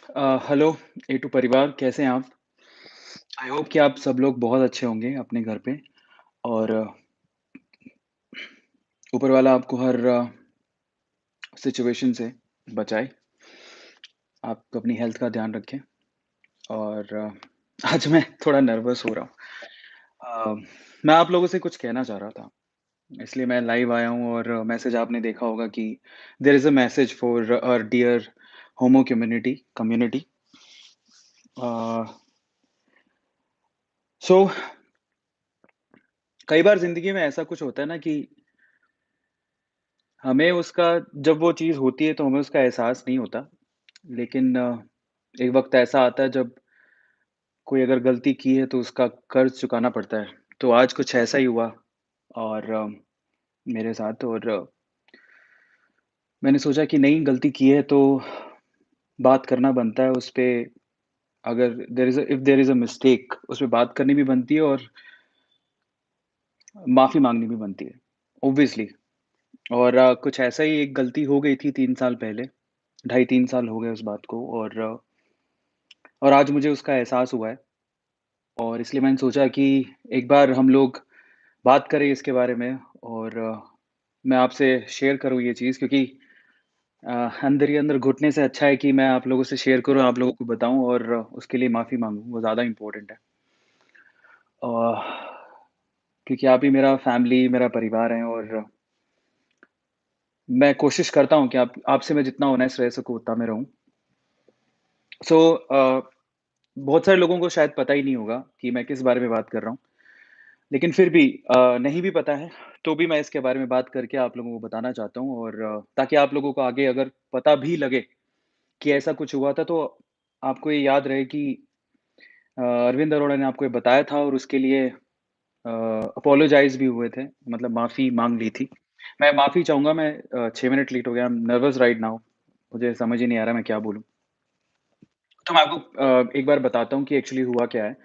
Hello A to परिवार, कैसे हैं आप? आई होप कि आप सब लोग बहुत अच्छे होंगे अपने घर पे और ऊपर वाला आपको हर सिचुएशन से बचाए। आप अपनी हेल्थ का ध्यान रखें और आज मैं थोड़ा नर्वस हो रहा हूँ। मैं आप लोगों से कुछ कहना चाह रहा था, इसलिए मैं लाइव आया हूँ और मैसेज आपने देखा होगा कि there is a message for our dear homo community. Uh, so कई बार ज़िंदगी में ऐसा कुछ होता है ना कि हमें उसका जब वो चीज़ होती है तो हमें उसका एहसास नहीं होता। लेकिन एक वक़्त ऐसा आता है जब कोई अगर गलती की है तो उसका कर्ज़ चुकाना पड़ता है। तो आज कुछ ऐसा ही हुआ और मेरे साथ और मैंने सोचा कि नहीं गलती की है तो बात करना बनता है उस पे। अगर देयर इज़ अ मिस्टेक उस पे बात करनी भी बनती है और माफ़ी माँगनी भी बनती है, ऑब्वियसली। और कुछ ऐसा ही एक गलती हो गई थी 3 साल पहले, ढाई 3 साल हो गए उस बात को और आज मुझे उसका एहसास हुआ है और इसलिए मैंने सोचा कि एक बार हम लोग बात करें इसके बारे में और मैं आपसे शेयर करूँ ये चीज़ क्योंकि अंदर ही अंदर घुटने से अच्छा है कि मैं आप लोगों से शेयर करूँ, आप लोगों को बताऊँ और उसके लिए माफ़ी माँगूँ, वो ज़्यादा इम्पोर्टेंट है। अ, क्योंकि आप ही मेरा फैमिली, मेरा परिवार हैं और मैं कोशिश करता हूँ कि आप आपसे मैं जितना ऑनेस्ट रह सकूँ उतना मैं रहूँ। सो बहुत सारे लोगों को शायद पता ही नहीं होगा कि मैं किस बारे में बात कर रहा हूँ। लेकिन फिर भी नहीं भी पता है, तो भी मैं इसके बारे में बात करके आप लोगों को बताना चाहता हूँ और ताकि आप लोगों को आगे अगर पता भी लगे कि ऐसा कुछ हुआ था, तो आपको ये याद रहे कि अरविंद अरोड़ा ने आपको ये बताया था और उसके लिए अपोलोजाइज़ भी हुए थे, मतलब माफ़ी माँग ली थी। मैं माफ़ी चाहूँगा, मैं 6 मिनट लेट हो गया, I am nervous right now, मुझे समझ ही नहीं आ रहा मैं क्या बोलूँ? तो मैं आपको एक बार बताता हूँ कि एक्चुअली हुआ क्या है।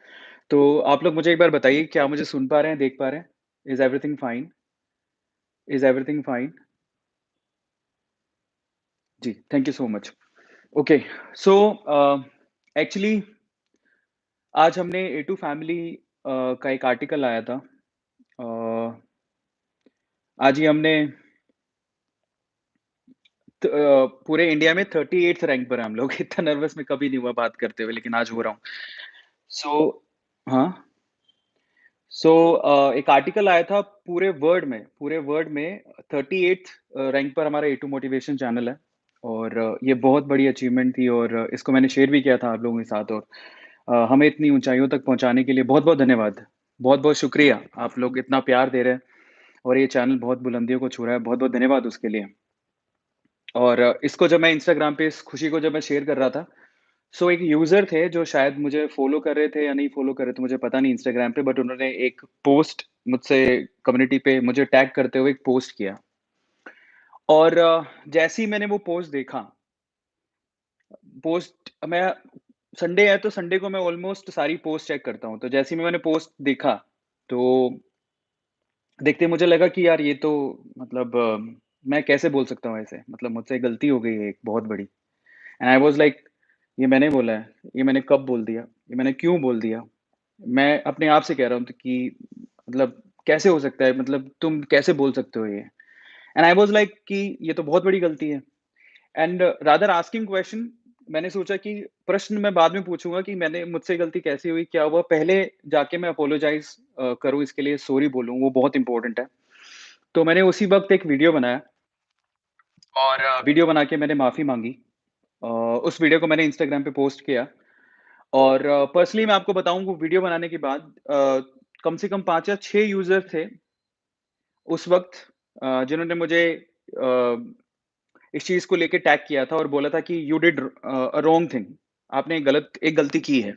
तो आप लोग मुझे एक बार बताइए, क्या मुझे सुन पा रहे हैं, देख पा रहे हैं? Is everything fine? Is everything fine? जी, thank you so much. Okay, so actually आज हमने ए टू फैमिली का एक आर्टिकल आया था। अ, आज ही हमने पूरे इंडिया में 38th रैंक पर हैं हम लोग। इतना नर्वस मैं कभी नहीं हुआ बात करते हुए, लेकिन आज हो रहा हूँ। सो हाँ, सो एक आर्टिकल आया था पूरे वर्ल्ड में 38th रैंक पर हमारा ए टू मोटिवेशन चैनल है और ये बहुत बड़ी अचीवमेंट थी और इसको मैंने शेयर भी किया था आप लोगों के साथ और हमें इतनी ऊँचाइयों तक पहुँचाने के लिए बहुत-बहुत धन्यवाद। बहुत-बहुत शुक्रिया, आप लोग इतना प्यार दे रहे हैं और ये चैनल बहुत बुलंदियों को छू रहा है, बहुत-बहुत धन्यवाद उसके लिए। और इसको जब मैं इंस्टाग्राम पे इस खुशी को जब मैं शेयर कर रहा था, सो एक यूज़र थे जो शायद मुझे फ़ॉलो कर रहे थे या नहीं फ़ॉलो कर रहे थे, मुझे पता नहीं इंस्टाग्राम पे, बट उन्होंने एक पोस्ट मुझसे कम्युनिटी पे मुझे टैग करते हुए एक पोस्ट किया और जैसे ही मैंने वो पोस्ट देखा, पोस्ट मैं संडे है तो संडे को मैं ऑलमोस्ट सारी पोस्ट चेक करता हूँ, तो जैसे ही मैंने पोस्ट देखा, तो देखते ही मुझे लगा कि यार ये तो मतलब मैं कैसे बोल सकता हूँ ऐसे? मतलब मुझसे गलती हो गई है एक बहुत बड़ी। एंड आई वाज़ लाइक ये मैंने बोला है, ये मैंने कब बोल दिया? ये मैंने क्यों बोल दिया? मैं अपने आप से कह रहा हूँ तो कि मतलब कैसे हो सकता है? मतलब तुम कैसे बोल सकते हो ये? एंड आई वाज़ लाइक कि ये तो बहुत बड़ी गलती है। एंड रादर आस्किंग क्वेश्चन, मैंने सोचा कि प्रश्न मैं बाद में पूछूँगा कि मैंने मुझसे गलती कैसे हुई? क्या हुआ? पहले जाके मैं अपोलोजाइज़ करूँ इसके लिए सॉरी बोलूँ, वो बहुत इम्पोर्टेंट है। तो मैंने उसी वक़्त एक वीडियो बनाया और वीडियो बना के मैंने माफ़ी माँगी। उस वीडियो को मैंने इंस्टाग्राम पे पोस्ट किया और पर्सनली मैं आपको बताऊँ वो वीडियो बनाने के बाद कम से कम 5 या 6 यूज़र थे उस वक़्त जिन्होंने मुझे इस चीज़ को लेके टैग किया था और बोला था कि you did a wrong thing, आपने एक गलती की है।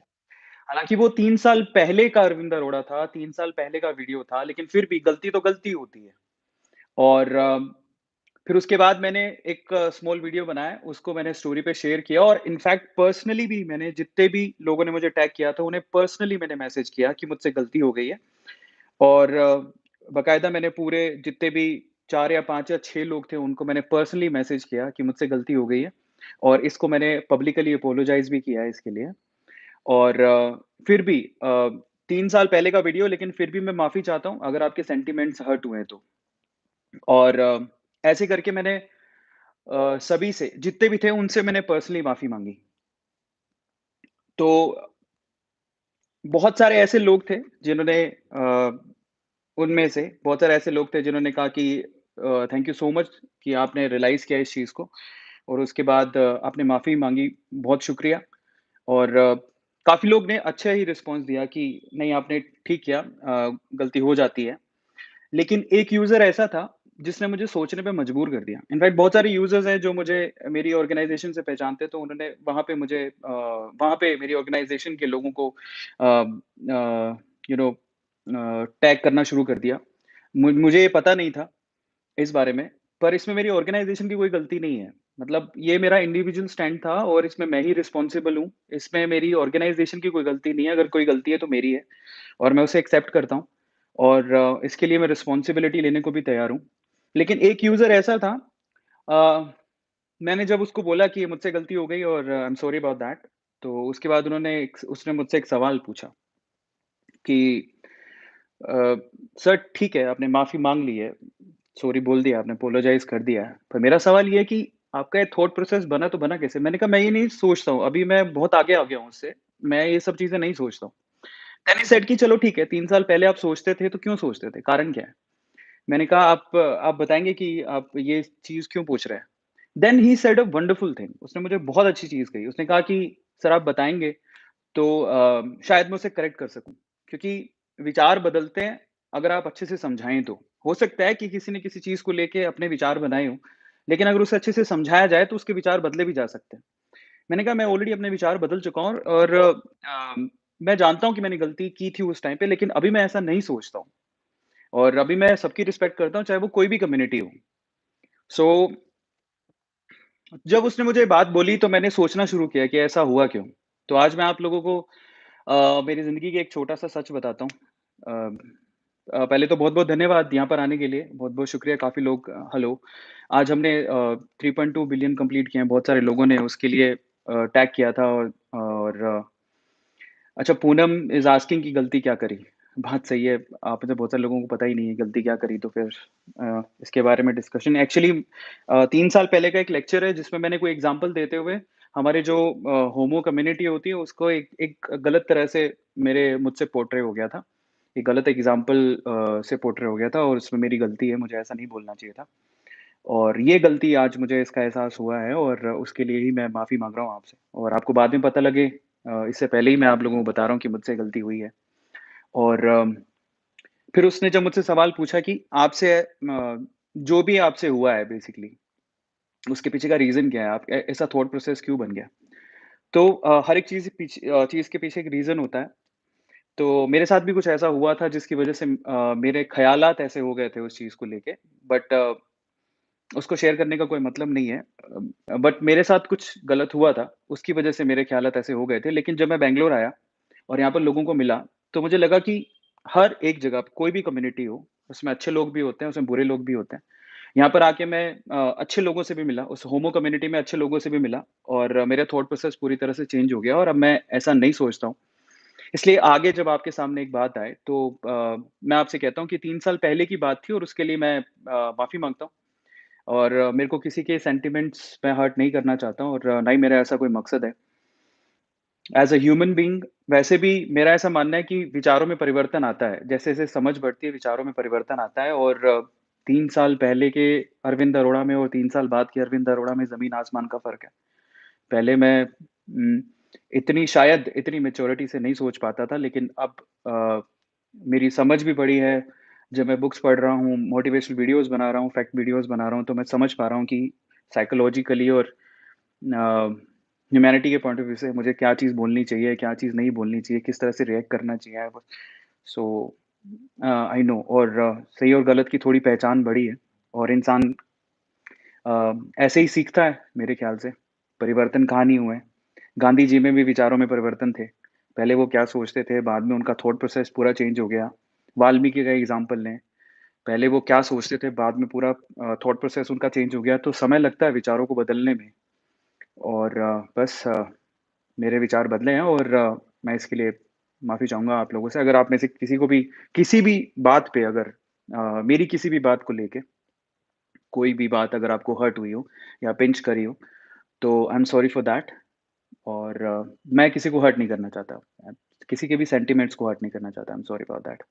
हालाँकि वो 3 साल पहले का अरविंद अरोड़ा था, 3 साल पहले का वीडियो था, लेकिन फिर भी गलती तो गलती होती है। और फिर उसके बाद मैंने एक स्मॉल वीडियो बनाया, उसको मैंने स्टोरी पे शेयर किया और इनफैक्ट पर्सनली भी मैंने जितने भी लोगों ने मुझे टैग किया था, उन्हें पर्सनली मैंने मैसेज किया कि मुझसे गलती हो गई है और बाकायदा मैंने पूरे जितने भी 4 या 5 या 6 लोग थे, उनको मैंने पर्सनली मैसेज किया कि मुझसे गलती हो गई है और इसको मैंने पब्लिकली अपोलोजाइज़ भी किया है इसके लिए। और फिर भी 3 साल पहले का वीडियो, लेकिन फिर भी मैं माफ़ी चाहता हूँ अगर आपके सेंटिमेंट्स हर्ट हुए तो। और ऐसे करके मैंने सभी से, जितने भी थे उनसे मैंने पर्सनली माफ़ी माँगी। तो बहुत सारे ऐसे लोग थे जिन्होंने उनमें से बहुत सारे ऐसे लोग थे जिन्होंने कहा कि थैंक यू सो मच कि आपने रियलाइज़ किया इस चीज़ को, और उसके बाद आपने माफ़ी माँगी, बहुत शुक्रिया। और काफ़ी लोग ने अच्छा ही रिस्पॉन्स दिया कि नहीं, आपने ठीक किया, गलती हो जाती है। लेकिन एक यूज़र ऐसा था जिसने मुझे सोचने पे मजबूर कर दिया। इनफैक्ट बहुत सारे यूज़र्स हैं जो मुझे मेरी ऑर्गनाइज़ेशन से पहचानते, तो उन्होंने वहाँ पे मेरी ऑर्गनाइज़ेशन के लोगों को यू नो टैग करना शुरू कर दिया। मुझे ये पता नहीं था इस बारे में, पर इसमें मेरी ऑर्गनाइज़ेशन की कोई गलती नहीं है। मतलब ये मेरा इंडिविजुअल स्टैंड था और इसमें मैं ही रिस्पॉन्सिबल हूँ। इसमें मेरी ऑर्गनाइज़ेशन की कोई गलती नहीं है, अगर कोई गलती है तो मेरी है, और मैं उसे एक्सेप्ट करता हूँ, और इसके लिए मैं रिस्पॉन्सिबिलिटी लेने को भी तैयार हूँ। लेकिन एक यूज़र ऐसा था, अ, मैंने जब उसको बोला कि मुझसे गलती हो गई और I am sorry about that, तो उसके बाद उसने मुझसे एक सवाल पूछा कि अ, "सर ठीक है, आपने माफ़ी माँग ली है, सॉरी बोल दिया आपने, अपोलोजाइज़ कर दिया है। पर मेरा सवाल ये है कि आपका ये थॉट प्रोसेस बना तो बना कैसे?" मैंने कहा, "मैं ये नहीं सोचता हूँ, अभी मैं बहुत आगे आ गया हूँ उससे, मैं ये सब चीज़ें नहीं सोचता हूँ।" देन ही सेड कि चलो ठीक है, 3 साल पहले आप सोचते थे, तो क्यों सोचते थे? कारण क्या है? मैंने कहा, आप बताएँगे कि आप ये चीज़ क्यों पूछ रहे हैं?" Then he said a wonderful thing, उसने मुझे बहुत अच्छी चीज़ कही। उसने कहा कि सर, आप बताएँगे तो शायद मैं उसे करेक्ट कर सकूँ। क्योंकि विचार बदलते हैं अगर आप अच्छे से समझाएँ तो। हो सकता है कि किसी ने किसी चीज़ को लेके अपने विचार बनाए हों, लेकिन अगर उसे अच्छे से समझाया जाए तो उसके विचार बदले भी जा सकते हैं। मैंने कहा, मैं ऑलरेडी अपने विचार बदल चुका हूँ, और मैं जानता हूँ कि मैंने गलती की थी उस टाइम पे, लेकिन अभी मैं ऐसा नहीं सोचता हूँ, और अभी मैं सबकी रिस्पेक्ट करता हूँ, चाहे वो कोई भी कम्युनिटी हो। सो जब उसने मुझे ये बात बोली तो मैंने सोचना शुरू किया कि ऐसा हुआ क्यों? तो आज मैं आप लोगों को मेरी ज़िंदगी का एक छोटा-सा सच बताता हूँ। पहले तो बहुत-बहुत धन्यवाद यहाँ पर आने के लिए, बहुत-बहुत शुक्रिया, काफ़ी लोग हेलो। आज हमने 3.2 बिलियन कंप्लीट किए हैं, बहुत सारे लोगों ने उसके लिए टैग किया था, और अच्छा, पूनम इज़ आस्किंग कि गलती क्या करी? बात सही है, आप में से बहुत सारे लोगों को पता ही नहीं है गलती क्या करी, तो फिर इसके बारे में डिस्कशन एक्चुअली 3 साल पहले का एक लेक्चर है जिसमें मैंने कोई एग्ज़ाम्पल देते हुए हमारे जो होमो कम्युनिटी होती है उसको एक एक गलत तरह से मुझसे पोर्ट्रे हो गया था। एक गलत एग्ज़ाम्पल से पोर्ट्रे हो गया था, और उसमें मेरी गलती है, मुझे ऐसा नहीं बोलना चाहिए था। और ये गलती आज मुझे इसका एहसास हुआ है, और उसके लिए ही मैं माफ़ी माँग रहा हूँ आपसे, और आपको बाद में पता लगे, इससे पहले ही मैं आप लोगों को बता रहा हूँ कि मुझसे गलती हुई है। और फिर उसने जब मुझसे सवाल पूछा कि जो भी आपसे हुआ है बेसिकली, उसके पीछे का रीज़न क्या है? आप ऐसा थॉट प्रोसेस क्यों बन गया? तो हर एक चीज़ के पीछे एक रीज़न होता है। तो मेरे साथ भी कुछ ऐसा हुआ था जिसकी वज़ह से मेरे ख़यालात ऐसे हो गए थे उस चीज़ को लेके, बट उसको शेयर करने का कोई मतलब नहीं है। बट मेरे साथ कुछ गलत हुआ था, उसकी वज़ह से मेरे ख़यालात ऐसे हो गए थे। लेकिन जब मैं बैंगलोर आया और यहाँ पर लोगों को मिला, तो मुझे लगा कि हर एक जगह कोई भी कम्युनिटी हो, उसमें अच्छे लोग भी होते हैं, उसमें बुरे लोग भी होते हैं। यहाँ पर आके मैं अच्छे लोगों से भी मिला, उस होमो कम्युनिटी में अच्छे लोगों से भी मिला, और मेरा थॉट प्रोसेस पूरी तरह से चेंज हो गया, और अब मैं ऐसा नहीं सोचता हूँ। इसलिए आगे जब आपके सामने एक बात आए तो मैं आपसे कहता हूँ कि 3 साल पहले की बात थी, और उसके लिए मैं माफ़ी माँगता हूँ, और मेरे को किसी के सेंटिमेंट्स मैं हर्ट नहीं करना चाहता हूँ, और ना ही मेरा ऐसा कोई मकसद है। एज़ अ ह्यूमन बीइंग वैसे भी मेरा ऐसा मानना है कि विचारों में परिवर्तन आता है। जैसे-जैसे समझ बढ़ती है, विचारों में परिवर्तन आता है, और 3 साल पहले के अरविंद अरोड़ा में और 3 साल बाद के अरविंद अरोड़ा में ज़मीन-आसमान का फ़र्क है। पहले मैं इतनी मैच्योरिटी से नहीं सोच पाता था, लेकिन अब अ, मेरी समझ भी बढ़ी है। जब मैं बुक्स पढ़ रहा हूँ, मोटिवेशनल वीडियोज़ बना रहा हूँ, फैक्ट वीडियोज़ बना रहा हूँ, तो मैं समझ पा रहा हूँ कि साइकोलॉजिकली और ह्यूमैनिटी के पॉइंट ऑफ व्यू से मुझे क्या चीज़ बोलनी चाहिए, क्या चीज़ नहीं बोलनी चाहिए, किस तरह से रिएक्ट करना चाहिए। सो आई नो, और सही और गलत की थोड़ी पहचान बढ़ी है, और इंसान ऐसे ही सीखता है मेरे ख़्याल से। परिवर्तन कहाँ नहीं हुए हैं। गांधी जी में भी विचारों में परिवर्तन थे। पहले वो क्या सोचते थे, बाद में उनका थॉट प्रोसेस पूरा चेंज हो गया। वाल्मीकि का एग्ज़ाम्पल लें, पहले वो क्या सोचते थे, बाद में पूरा थॉट प्रोसेस उनका चेंज हो गया। तो समय लगता है विचारों को बदलने में। और बस मेरे विचार बदले हैं और मैं इसके लिए माफ़ी चाहूँगा आप लोगों से। अगर आप में से किसी को भी किसी भी बात पे अगर मेरी किसी भी बात को लेके कोई भी बात अगर आपको हर्ट हुई हो या पिंच करी हो, तो I am sorry for that और मैं किसी को हर्ट नहीं करना चाहता। किसी के भी सेंटिमेंट्स को हर्ट नहीं करना चाहता। I am sorry for that.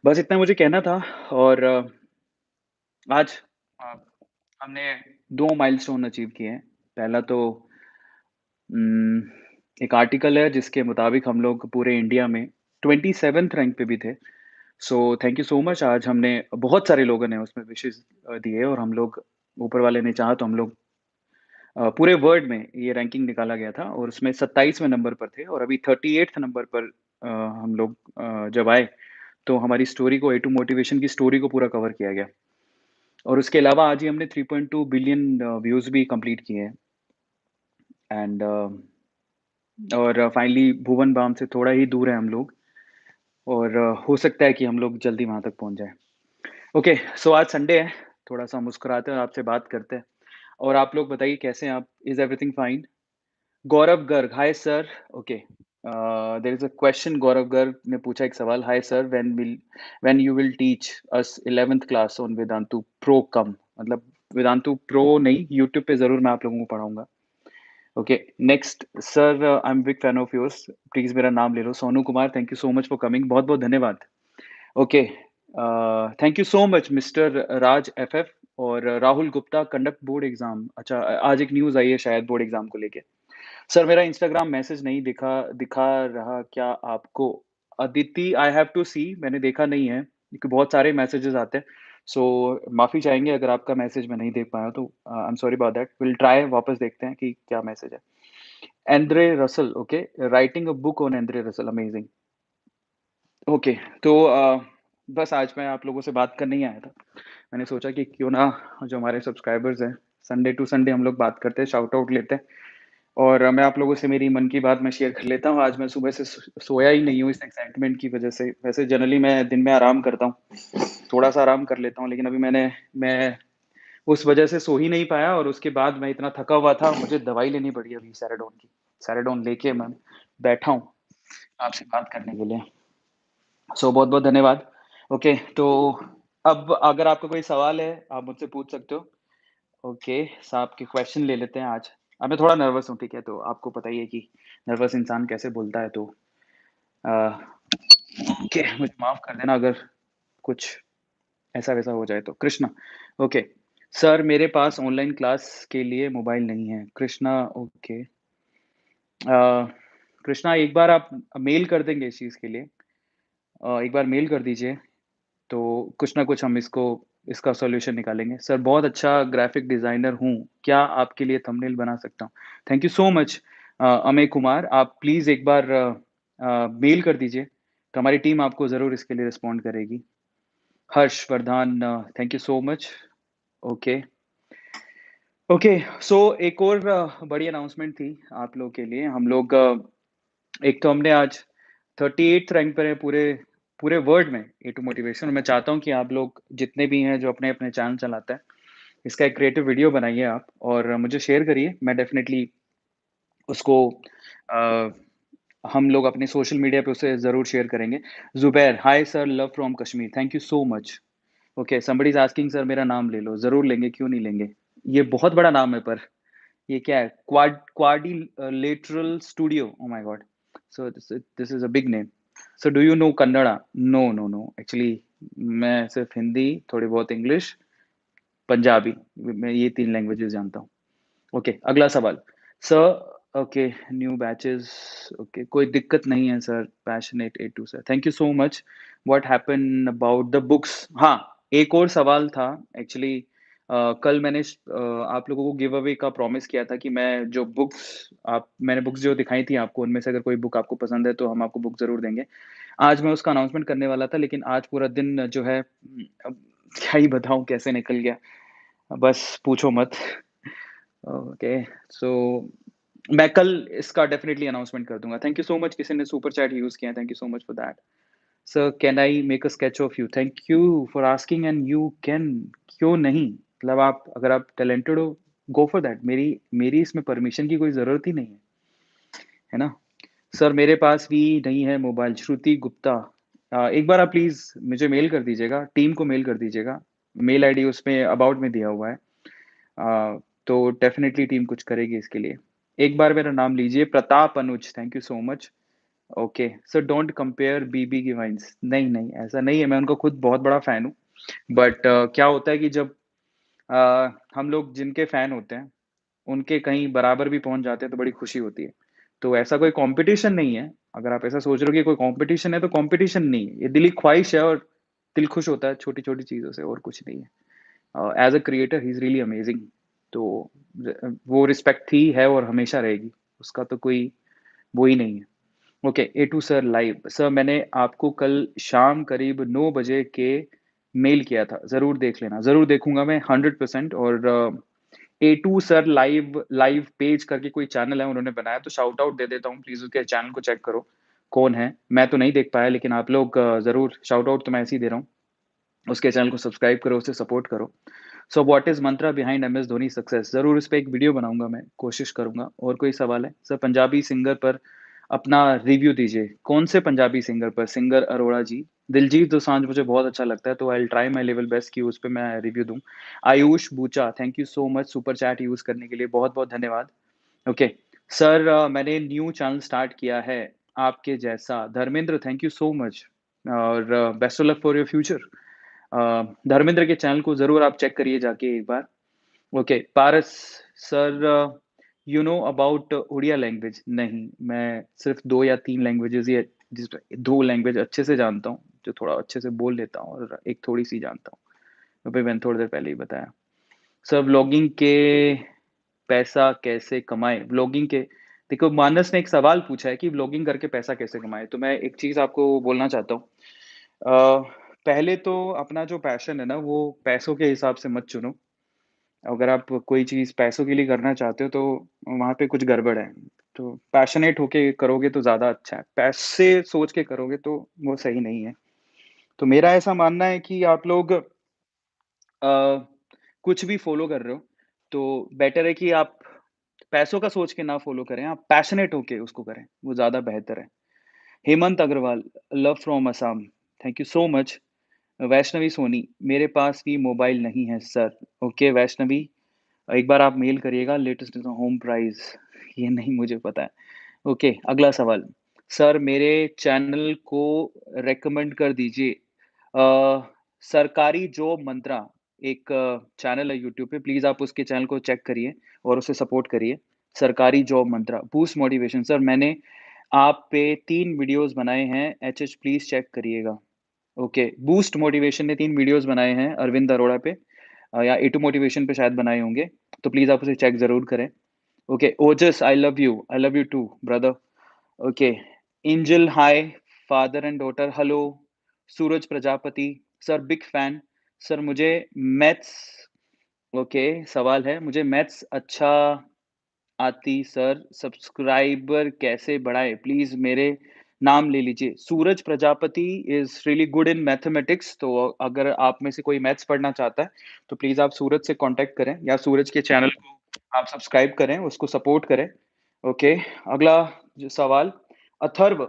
बस इतना मुझे कहना था और आज अ, हमने 2 माइलस्टोन अचीव किए हैं। पहला तो उम, एक आर्टिकल है जिसके मुताबिक हम लोग पूरे इंडिया में 27th रैंक पे भी थे। So thank you so much आज हमने बहुत सारे लोगों ने उसमें विशेस दिए और हम लोग ऊपर वाले ने चाहा तो हम लोग पूरे वर्ल्ड में ये रैंकिंग निकाला गया था और उसमें 27वें नंबर पर थे और अभी 38th नंबर पर हम लोग जब आए तो हमारी स्टोरी को ए टू मोटिवेशन की स्टोरी को पूरा कवर किया गया। और उसके अलावा आज ही हमने 3.2 बिलियन व्यूज़ भी कंप्लीट किए हैं एंड और फाइनली भुवन बाम से थोड़ा ही दूर हैं हम लोग और हो सकता है कि हम लोग जल्दी वहाँ तक पहुँच जाएँ। ओके, सो आज संडे है, थोड़ा-सा मुस्कुराते हैं और आपसे बात करते हैं। और आप लोग बताइए कैसे हैं आप? Is everything fine? Gaurav Garg, hi sir. Okay, there is a question Gaurav Garg ने पूछा एक सवाल, hi sir when you will teach us 11th class on Vedantu pro come? मतलब वेदांतु प्रो नहीं, यूट्यूब पे ज़रूर मैं आप लोगों को पढ़ाऊँगा। Okay, next sir I am big fan of yours, please मेरा नाम ले लो। Sonu Kumar, thank you so much for coming, बहुत-बहुत धन्यवाद। Okay, thank you so much mister Raj FF और Rahul Gupta conduct board exam. अच्छा, आज एक न्यूज़ आई है शायद बोर्ड एग्ज़ाम को लेके। सर मेरा इंस्टाग्राम मैसेज नहीं दिखा दिखा रहा क्या आपको? अदिति आई हैव टू सी, मैंने देखा नहीं है, क्योंकि बहुत सारे मैसेजेस आते हैं। सो माफ़ी चाहेंगे अगर आपका मैसेज मैं नहीं देख पाया तो I am sorry about that. Will try वापस देखते हैं कि क्या मैसेज है। Andre Russell, okay, writing a book on Andre Russell, amazing. Okay, तो बस आज मैं आप लोगों से बात करने ही आया था। मैंने सोचा कि क्यों ना जो हमारे सब्सक्राइबर्स हैं, संडे टू संडे हम लोग बात करते हैं, शाउट आउट लेते हैं और मैं आप लोगों से मेरी मन की बात मैं शेयर कर लेता हूँ। आज मैं सुबह से सोया ही नहीं हूँ इस एक्साइटमेंट की वज़ह से। वैसे जनरली मैं दिन में आराम करता हूँ, थोड़ा-सा आराम कर लेता हूँ, लेकिन अभी मैं उस वज़ह से सो ही नहीं पाया और उसके बाद मैं इतना थका हुआ था, मुझे दवाई लेनी पड़ी अभी सेराडोन की। सेराडोन लेके मैं बैठा हूँ आपसे बात करने के लिए। सो बहुत-बहुत धन्यवाद। ओके, तो अब अगर आपका कोई सवाल है, आप मुझसे पूछ सकते हो। ओके, सो आपके क्वेश्चन ले लेते हैं आज। अब मैं थोड़ा नर्वस हूँ, ठीक है? तो आपको पता ही है कि नर्वस इंसान कैसे बोलता है, तो अ, ओके, मुझे माफ़ कर देना अगर कुछ ऐसा-वैसा हो जाए तो। कृष्णा, ओके, सर मेरे पास ऑनलाइन क्लास के लिए मोबाइल नहीं है। कृष्णा, ओके। कृष्णा एक बार आप मेल कर देंगे इस चीज़ के लिए? एक बार मेल कर दीजिए, तो कुछ ना कुछ हम इसका सॉल्यूशन निकालेंगे। सर बहुत अच्छा ग्राफ़िक डिज़ाइनर हूँ, क्या आपके लिए थंबनेल बना सकता हूँ? Thank you so much Amey Kumar, आप प्लीज़ एक बार मेल कर दीजिए, तो हमारी टीम आपको ज़रूर इसके लिए रिस्पॉन्ड करेगी। Harshvardhan, thank you so much. Okay, okay, so एक और बड़ी अनाउंसमेंट थी आप लोगों के लिए। हम लोग एक तो हमने आज 38th रैंक पर है पूरे पूरे वर्ल्ड में ए टू मोटिवेशन। मैं चाहता हूँ कि आप लोग जितने भी हैं जो अपने-अपने चैनल चलाते हैं, इसका एक क्रिएटिव वीडियो बनाइए आप और मुझे शेयर करिए। मैं डेफ़िनेटली उसको अ, हम लोग अपने सोशल मीडिया पे उसे ज़रूर शेयर करेंगे। Zubair, hi sir, love from Kashmir, thank you so much. Okay, somebody is asking sir मेरा नाम ले लो। ज़रूर लेंगे, क्यों नहीं लेंगे? ये बहुत बड़ा नाम है पर ये क्या है? Quadrilateral studio, oh my god! So this is a big name. So do you know Kannada? No, no, no. Actually मैं सिर्फ़ हिंदी, थोड़ी बहुत इंग्लिश, पंजाबी, मैं ये 3 लैंग्वेजेज़ जानता हूँ। ओके, अगला सवाल। Sir okay, new batches, okay, कोई दिक्कत नहीं है sir, passionate A2 sir, thank you so much. What happened about the books? हाँ, एक और सवाल था एक्चुअली कल मैंने आप लोगों को गिव अवे का प्रॉमिस किया था कि मैं जो बुक्स आप मैंने बुक्स जो दिखाई थी आपको, उनमें से अगर कोई बुक आपको पसंद है, तो हम आपको बुक ज़रूर देंगे। आज मैं उसका अनाउंसमेंट करने वाला था, लेकिन आज पूरा दिन जो है अब क्या ही बताऊँ कैसे निकल गया, बस पूछो मत। ओके, सो मैं कल इसका डेफ़िनिटली अनाउंसमेंट कर दूँगा। थैंक यू सो मच किसी ने सुपर चैट यूज़ किया है, thank you so much for that. Sir can I make a sketch of you? Thank you for asking and you can, क्यों नहीं? मतलब आप अगर आप टैलेंटेड हो, गो फॉर दैट। मेरी मेरी इसमें परमिशन की कोई ज़रूरत ही नहीं है ना? सर मेरे पास भी नहीं है मोबाइल, श्रुति गुप्ता। एक बार आप प्लीज़ मुझे मेल कर दीजिएगा, टीम को मेल कर दीजिएगा। मेल आईडी उसमें अबाउट में दिया हुआ है। तो डेफ़िनिटली टीम कुछ करेगी इसके लिए। एक बार मेरा नाम लीजिए, Pratap Anuj, thank you so much. Okay, so don't compare BB की वाइन्स। नहीं, नहीं, ऐसा नहीं है, मैं उनका खुद बहुत बड़ा फ़ैन हूँ। बट क्या होता है कि जब हम लोग जिनके फ़ैन होते हैं, उनके कहीं बराबर भी पहुँच जाते हैं, तो बड़ी खुशी होती है। तो ऐसा कोई कॉम्पिटिशन नहीं है। अगर आप ऐसा सोच रहे हो कि कोई कॉम्पिटिशन है, तो कॉम्पिटिशन नहीं है। ये दिली ख्वाहिश है और दिल खुश होता है छोटी-छोटी चीज़ों से और कुछ नहीं है। As a creator he is really amazing. तो वो रिस्पेक्ट थी, है और हमेशा रहेगी। उसका तो कोई वो ही नहीं है। Okay, a to sir live. Sir मैंने आपको कल शाम करीब 9 बजे के मेल किया था, ज़रूर देख लेना। ज़रूर देखूँगा मैं 100% और A to sir live live page करके कोई चैनल है उन्होंने बनाया, तो शाउट आउट दे देता हूँ, प्लीज़ उसके चैनल को चेक करो, कौन है? मैं तो नहीं देख पाया लेकिन आप लोग ज़रूर शाउट आउट तो मैं ऐसे ही दे रहा हूँ। उसके चैनल को सब्सक्राइब करो, उसे सपोर्ट करो। सो what is Mantra behind MS Dhoni success? ज़रूर इस पे एक वीडियो बनाऊँगा मैं, कोशिश करूँगा। और कोई सवाल है? सर पंजाबी सिंगर पर अपना रिव्यू दीजिए। कौन से पंजाबी सिंगर पर? सिंगर अरोड़ा जी। दिलजीत दोसांझ मुझे बहुत अच्छा लगता है, तो I will try my level best कि उस पे मैं रिव्यू दूँ। Ayush Bucha, thank you so much super chat use करने के लिए, बहुत-बहुत धन्यवाद। ओके, सर मैंने न्यू चैनल स्टार्ट किया है, आपके जैसा। Dharmendra, thank you so much और best of luck for your future. Dharmendra के चैनल को ज़रूर आप चेक करिए जाके एक बार। Okay, Paras sir you know about Oriya language? नहीं, मैं सिर्फ़ 2 या 3 लैंग्वेजेज़ ही जिस 2 लैंग्वेज अच्छे से जानता हूँ, जो थोड़ा अच्छे से बोल लेता हूँ और एक थोड़ी-सी जानता हूँ। अभी मैंने थोड़ी देर पहले ही बताया। सर व्लॉगिंग के पैसा कैसे कमाएँ? व्लॉगिंग के देखो मानस ने एक सवाल पूछा है कि व्लॉगिंग करके पैसा कैसे कमाएँ? तो मैं एक चीज़ आपको बोलना चाहता हूँ। पहले तो अपना जो पैशन है ना, वो पैसों के हिसाब से मत चुनो। अगर आप कोई चीज़ पैसों के लिए करना चाहते हो, तो वहाँ पे कुछ गड़बड़ है। तो पैशनेट होके करोगे तो ज़्यादा अच्छा है। पैसे सोच के करोगे तो वो सही नहीं है। तो मेरा ऐसा मानना है कि आप लोग कुछ भी फ़ॉलो कर रहे हो, तो बेटर है कि आप पैसों का सोच के ना फ़ॉलो करें, आप पैशनेट होके उसको करें, वो ज़्यादा बेहतर है। Hemant Agarwal, love from Assam, thank you so much. Vaishnavi Soni, मेरे पास भी मोबाइल नहीं है सर। ओके वैष्णवी, एक बार आप मेल करिएगा लेटेस्ट होम प्राइस। ये नहीं मुझे पता है। ओके, अगला सवाल। सर मेरे चैनल को रिकमेंड कर दीजिए। सरकारी जॉब मंत्रा एक चैनल है यूट्यूब पे, प्लीज़ आप उसके चैनल को चेक करिए और उसे सपोर्ट करिए। सरकारी जॉब मंत्रा, बूस्ट मोटिवेशन। सर मैंने आप पे 3 वीडियोज़ बनाए हैं, एचएच प्लीज़ चेक करिएगा। ओके, बूस्ट मोटिवेशन ने 3 वीडियोज़ बनाए हैं अरविंद अरोड़ा पे या ए टू मोटिवेशन पे शायद बनाए होंगे, तो प्लीज़ आप उसे चेक ज़रूर करें। Okay, Ojas I love you too brother. Okay, Angel hi, father and daughter hello, Suraj Prajapati, sir big fan. Sir मुझे मैथ्स ओके, सवाल है, मुझे मैथ्स अच्छा आती सर, सब्सक्राइबर कैसे बढ़ाएँ? प्लीज़ मेरे नाम ले लीजिए। Suraj Prajapati is really good in mathematics, तो अगर आप में से कोई मैथ्स पढ़ना चाहता है, तो प्लीज़ आप सूरज से कॉन्टैक्ट करें या सूरज के चैनल को आप सब्सक्राइब करें, उसको सपोर्ट करें। ओके, अगला जो सवाल, Atharv,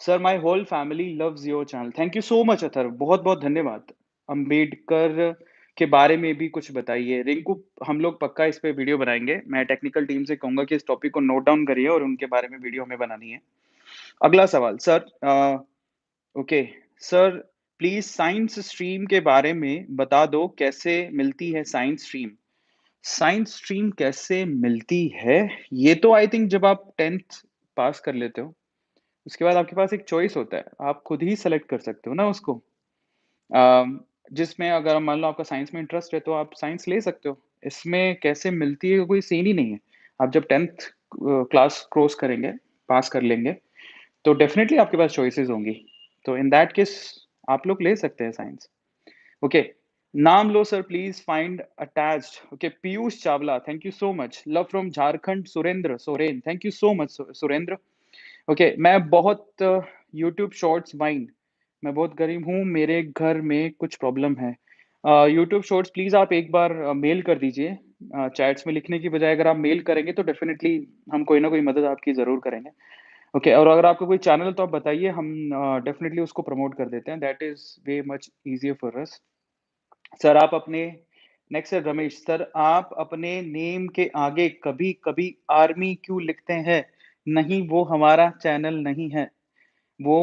sir my whole family loves your channel. Thank you so much Atharv, बहुत-बहुत धन्यवाद। अम्बेडकर के बारे में भी कुछ बताइए। रिंकू, हम लोग पक्का इस पे वीडियो बनाएँगे। मैं टेक्निकल टीम से कहूँगा कि इस टॉपिक को नोट डाउन करिए और उनके बारे में वीडियो हमें बनानी है। अगला सवाल, sir okay, sir please science stream के बारे में बता दो, कैसे मिलती है साइंस स्ट्रीम? साइंस स्ट्रीम कैसे मिलती है? ये तो आई थिंक जब आप 10th पास कर लेते हो, उसके बाद आपके पास एक चॉइस होता है। आप खुद ही सेलेक्ट कर सकते हो ना उसको। जिसमें अगर मान लो आपका साइंस में इंटरेस्ट है, तो आप साइंस ले सकते हो। इसमें कैसे मिलती है कोई सीन ही नहीं है। आप जब 10th क्लास क्रॉस करेंगे, पास कर लेंगे, तो डेफ़िनेटली आपके पास चॉइसेस होंगी। तो इन दैट केस आप लोग ले सकते हैं साइंस। ओके, नाम लो sir please find attached. Okay, Piyush Chawla, thank you so much. Love from Jharkhand, Surendra Soren, thank you so much Surendra. Okay, मैं बहुत यूट्यूब शॉर्ट्स माइंड, मैं बहुत गरीब हूँ, मेरे घर में कुछ प्रॉब्लम है। यूट्यूब शॉर्ट्स प्लीज़ आप एक बार मेल कर दीजिए। चैट्स में लिखने की बजाय अगर आप मेल करेंगे तो डेफ़िनेटली हम कोई ना कोई मदद आपकी ज़रूर करेंगे। ओके, और अगर आपका कोई चैनल है तो आप बताइए, हम डेफ़िनेटली उसको प्रमोट कर देते हैं। That is way much easier for us. Sir आप अपने नेक्स्ट है रमेश सर, आप अपने नेम के आगे कभी-कभी आर्मी क्यों लिखते हैं? नहीं, वो हमारा चैनल नहीं है। वो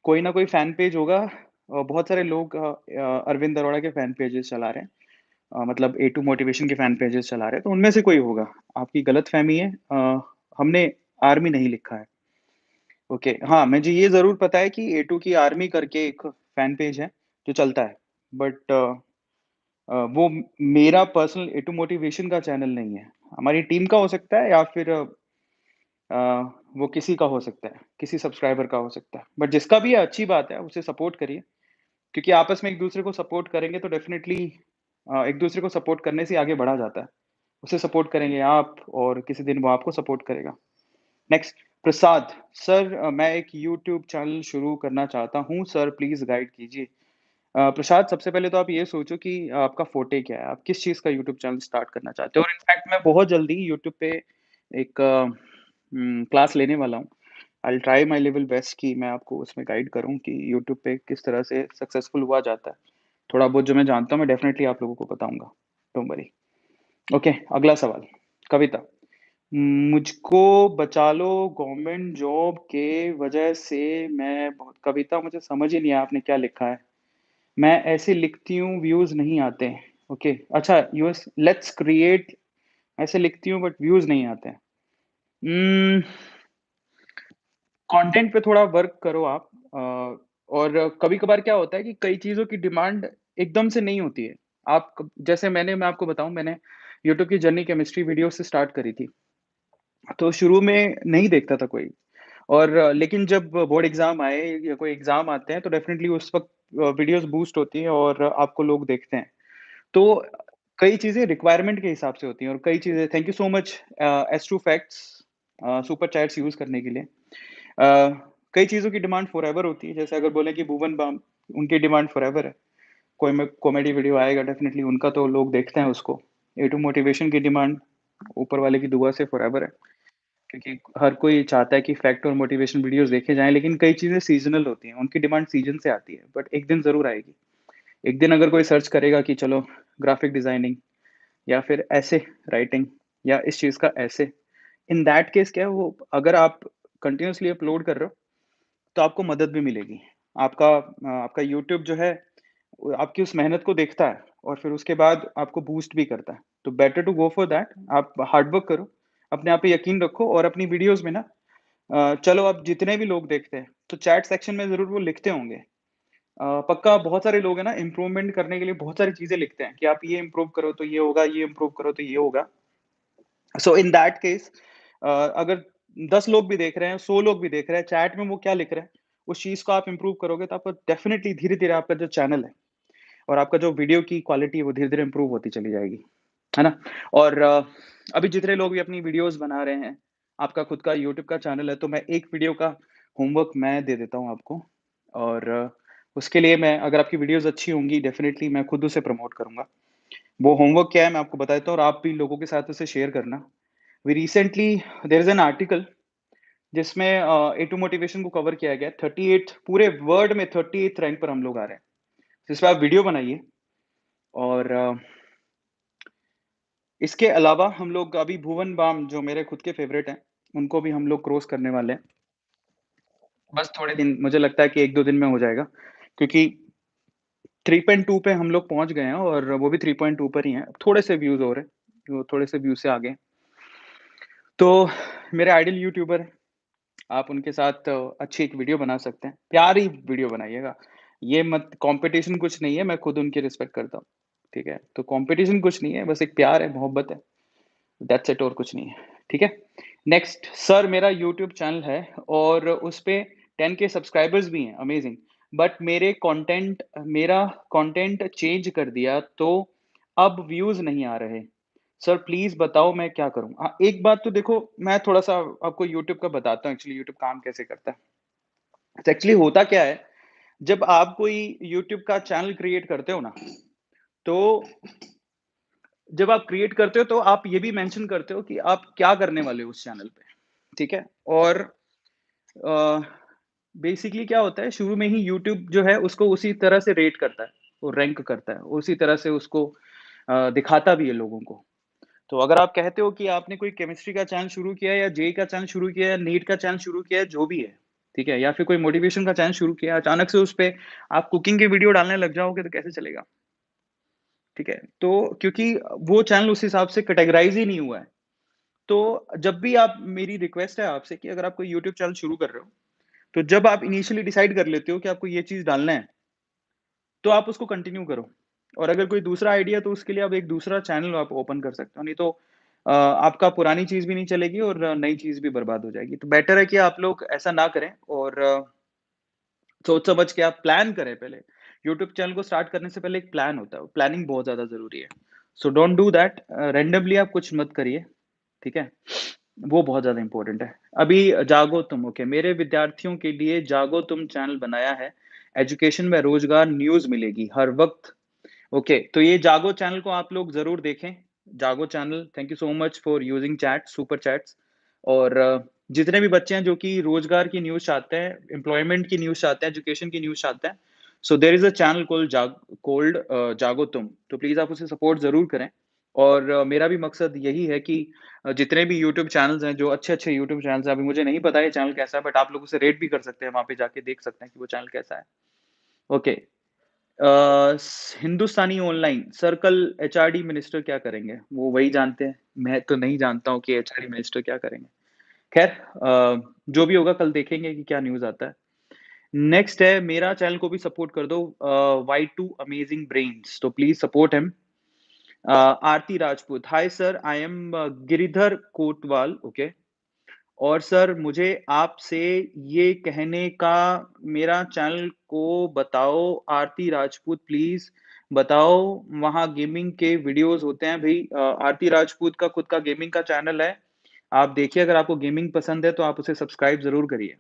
कोई ना कोई फैन पेज होगा। बहुत सारे लोग अरविंद अरोड़ा के फैन पेजेस चला रहे हैं। मतलब ए टू मोटिवेशन के फैन पेजेस चला रहे हैं, तो उनमें से कोई होगा। आपकी गलतफ़हमी है। हमने आर्मी नहीं लिखा है। ओके, हाँ, मुझे ये ज़रूर पता है कि ए टू की आर्मी करके एक फैन पेज है, जो चलता है। बट वो मेरा पर्सनल ए टू मोटिवेशन का चैनल नहीं है। हमारी टीम का हो सकता है या फिर अ, वो किसी का हो सकता है, किसी सब्सक्राइबर का हो सकता है। बट जिसका भी है अच्छी बात है, उसे सपोर्ट करिए, क्योंकि आपस में एक-दूसरे को सपोर्ट करेंगे तो डेफ़िनेटली एक-दूसरे को सपोर्ट करने से आगे बढ़ा जाता है। उसे सपोर्ट करेंगे आप और किसी दिन वो आपको सपोर्ट करेगा। नेक्स्ट प्रसाद, सर मैं एक यूट्यूब चैनल शुरू करना चाहता हूँ, सर प्लीज़ गाइड कीजिए। प्रसाद, सबसे पहले तो आप ये सोचो कि आपका फ़ोटे क्या है? आप किस चीज़ का यूट्यूब चैनल स्टार्ट करना चाहते हो? और इनफैक्ट मैं बहुत जल्दी यूट्यूब पे एक क्लास लेने वाला हूँ। I will try my level best कि मैं आपको उसमें गाइड करूँ कि यूट्यूब पे किस तरह से सक्सेसफुल हुआ जाता है। थोड़ा बहुत जो मैं जानता हूँ, मैं डेफ़िनेटली आप लोगों को बताऊँगा। Don't worry. ओके, अगला सवाल। कविता, मुझको बचा लो गवर्नमेंट जॉब के वजह से मैं बहुत। कविता, मुझे समझ ही नहीं आया आपने क्या लिखा है। मैं ऐसे लिखती हूँ, व्यूज़ नहीं आते। ओके, अच्छा, यूएस लेट्स क्रिएट, ऐसे लिखती हूँ बट व्यूज़ नहीं आते हैं। उम, कंटेंट पे थोड़ा वर्क करो आप। और कभी-कभार क्या होता है कि कई चीज़ों की डिमांड एकदम से नहीं होती है। आप क जैसे मैं आपको बताऊँ, मैंने यूट्यूब की जर्नी केमिस्ट्री वीडियो से स्टार्ट करी थी। तो शुरू में नहीं देखता था कोई। और लेकिन जब बोर्ड एग्ज़ाम आए या कोई एग्ज़ाम आते हैं तो डेफ़िनेटली उस वक़्त वीडियोज़ बूस्ट होती हैं और आपको लोग देखते हैं। तो कई चीज़ें रिक्वायरमेंट के हिसाब से होती हैं और कई चीज़ें। Thank you so much S two facts super chats use करने के लिए। कई चीज़ों की डिमांड फॉरएवर होती है, जैसे अगर बोलें कि भुवन बाम, उनकी डिमांड फॉरएवर है। कोई में कॉमेडी वीडियो आएगा डेफ़िनेटली उनका तो लोग देखते हैं उसको। ए टू मोटिवेशन की डिमांड ऊपर वाले की दुआ से फॉरएवर है, क्योंकि हर कोई चाहता है कि फैक्ट और मोटिवेशन वीडियोज़ देखे जाएँ, लेकिन कई चीज़ें सीज़नल होती हैं, उनकी डिमांड सीज़न से आती है, बट एक दिन ज़रूर आएगी। एक दिन अगर कोई सर्च करेगा कि चलो ग्राफ़िक डिज़ाइनिंग या फिर ऐसे राइटिंग या इस चीज़ का ऐसे, इन दैट केस क्या है, वो अगर आप कंटिन्यूअसली अपलोड कर रहे हो, तो आपको मदद भी मिलेगी। आपका यूट्यूब जो है, वो आपकी उस मेहनत को देखता है और फिर उसके बाद आपको बूस्ट भी करता है। तो better to go for that. आप हार्ड वर्क करो, अपने आप पे यकीन रखो और अपनी वीडियोज़ में ना चलो अब जितने भी लोग देखते हैं, तो चैट सेक्शन में ज़रूर वो लिखते होंगे। पक्का बहुत सारे लोग हैं ना, इम्प्रूवमेंट करने के लिए बहुत सारी चीज़ें लिखते हैं कि आप ये इम्प्रूव करो तो ये होगा, ये इम्प्रूव करो तो ये होगा। सो इन दैट केस अगर 10 लोग भी देख रहे हैं, 100 लोग भी देख रहे हैं, चैट में वो क्या लिख रहे हैं, उस चीज़ को आप इम्प्रूव करोगे तो आपको डेफ़िनिटली धीरे-धीरे आपका जो चैनल है और आपका जो वीडियो की क्वालिटी है वो धीरे-धीरे इम्प्रूव होती चली जाएगी, है ना? और अभी जितने लोग भी अपनी वीडियोज़ बना रहे हैं, आपका खुद का यूट्यूब का चैनल है, तो मैं एक वीडियो का होमवर्क मैं दे देता हूँ आपको। और उसके लिए मैं, अगर आपकी वीडियोज़ अच्छी होंगी, डेफ़िनिटली मैं खुद उसे प्रमोट करूँगा। वो होमवर्क क्या है मैं आपको बता देता हूँ और आप भी लोगों के साथ उसे शेयर करना। We recently there is an article जिसमें ए टू मोटिवेशन को कवर किया गया है। 38 पूरे वर्ल्ड में 38th रैंक पर हम लोग आ रहे हैं। जिसपे आप वीडियो बनाइए और इसके अलावा हम लोग अभी भुवन बाम, जो मेरे खुद के फ़ेवरेट हैं, उनको भी हम लोग क्रॉस करने वाले हैं। बस थोड़े दिन, मुझे लगता है कि 1-2 दिन में हो जाएगा, क्योंकि 3.2 पे हम लोग पहुँच गए हैं और वो भी 3.2 पर ही हैं। थोड़े से व्यूज़ हो रहे हैं, वो थोड़े से व्यूज़ से आगे हैं। तो मेरे आइडल यूट्यूबर हैं, आप उनके साथ अच्छी एक वीडियो बना सकते हैं। प्यारी वीडियो बनाइएगा। ये मत कॉम्पिटिशन कुछ नहीं है, मैं खुद उनकी रिस्पेक्ट करता हूँ, ठीक है? तो कॉम्पिटिशन कुछ नहीं है, बस एक प्यार है, मोहब्बत है। दैट्स इट, और कुछ नहीं है, ठीक है? नेक्स्ट, सर मेरा यूट्यूब चैनल है और उसपे 10 के सब्सक्राइबर्स भी हैं, अमेज़िंग। बट मेरा कंटेंट चेंज कर दिया तो अब व्यूज़ नहीं आ रहे। सर प्लीज़ बताओ मैं क्या करूँ? एक बात तो देखो, मैं थोड़ा-सा आपको यूट्यूब का बताता हूँ एक्चुअली यूट्यूब काम कैसे करता है। तो एक्चुअली होता क्या है, जब आप कोई यूट्यूब का चैनल क्रिएट करते हो ना, तो जब आप क्रिएट करते हो तो आप ये भी मेंशन करते हो कि आप क्या करने वाले हो उस चैनल पे, ठीक है? और अ, बेसिकली क्या होता है शुरू में ही यूट्यूब जो है उसको उसी तरह से रेट करता है, वो रैंक करता है, उसी तरह से उसको दिखाता भी है लोगों को। तो अगर आप कहते हो कि आपने कोई केमिस्ट्री का चैनल शुरू किया है या जेईई का चैनल शुरू किया है, नीट का चैनल शुरू किया है, जो भी है, ठीक है? या फिर कोई मोटिवेशन का चैनल शुरू किया है, अचानक से उसपे आप कुकिंग की वीडियो डालने लग जाओगे तो कैसे चलेगा? ठीक है? तो क्योंकि वो चैनल उस हिसाब से कैटेगराइज़ ही नहीं हुआ है। तो जब भी आप मेरी रिक्वेस्ट है आपसे कि अगर आप कोई यूट्यूब चैनल शुरू कर रहे हो, तो जब आप इनिशियली डिसाइड कर लेते हो कि आपको ये चीज़ डालना है, तो आप उसको कंटिन्यू करो। और अगर कोई दूसरा आइडिया तो उसके लिए आप एक दूसरा चैनल आप ओपन कर सकते हो, नहीं तो आपका पुरानी चीज़ भी नहीं चलेगी और नई चीज़ भी बर्बाद हो जाएगी। तो बेटर है कि आप लोग ऐसा ना करें और सोच समझ के आप प्लान करें पहले। यूट्यूब चैनल को स्टार्ट करने से पहले एक प्लान होता है, प्लानिंग बहुत ज़्यादा ज़रूरी है। So don't do that randomly आप कुछ मत करिए, ठीक है? वो बहुत ज़्यादा इम्पोर्टेंट है। अभी जागो तुम, ओके, मेरे विद्यार्थियों के लिए जागो तुम चैनल बनाया है। एजुकेशन में रोज़गार न्यूज़ मिलेगी हर वक़्त। ओके, तो ये जागो चैनल को आप लोग ज़रूर देखें। जागो channel, thank you so much for using chat, super chats. और जितने भी बच्चे हैं जो कि रोज़गार की न्यूज़ चाहते हैं, एम्प्लॉयमेंट की न्यूज़ चाहते हैं, एजुकेशन की न्यूज़ चाहते हैं, so there is a channel called Jago Tum. तो प्लीज़ आप उसे सपोर्ट ज़रूर करें। और मेरा भी मकसद यही है कि जितने भी यूट्यूब चैनल्स हैं, जो अच्छे-अच्छे यूट्यूब चैनल्स हैं, अभी मुझे नहीं पता ये चैनल कैसा है, बट आप लोग उसे रेट भी कर सकते हैं, वहाँ पे जाके देख सकते हैं कि वो चैनल कैसा है। ओके। हिंदुस्तानी ऑनलाइन सर्कल एचआरडी मिनिस्टर क्या करेंगे? वो वही जानते हैं। मैं तो नहीं जानता हूँ कि एचआरडी मिनिस्टर क्या करेंगे। खैर जो भी होगा कल देखेंगे कि क्या न्यूज़ आता है। नेक्स्ट है मेरा चैनल को भी सपोर्ट कर दो वाई टू अमेजिंग ब्रेन्स तो please support him. Aarti Rajput, hi sir I M Giridhar Kotwal, okay. और सर मुझे आपसे ये कहने का मेरा चैनल को बताओ आरती राजपूत प्लीज़ बताओ वहाँ गेमिंग के वीडियोज़ होते हैं भई आरती राजपूत का खुद का गेमिंग का चैनल है। आप देखिए अगर आपको गेमिंग पसंद है तो आप उसे सब्सक्राइब ज़रूर करिए।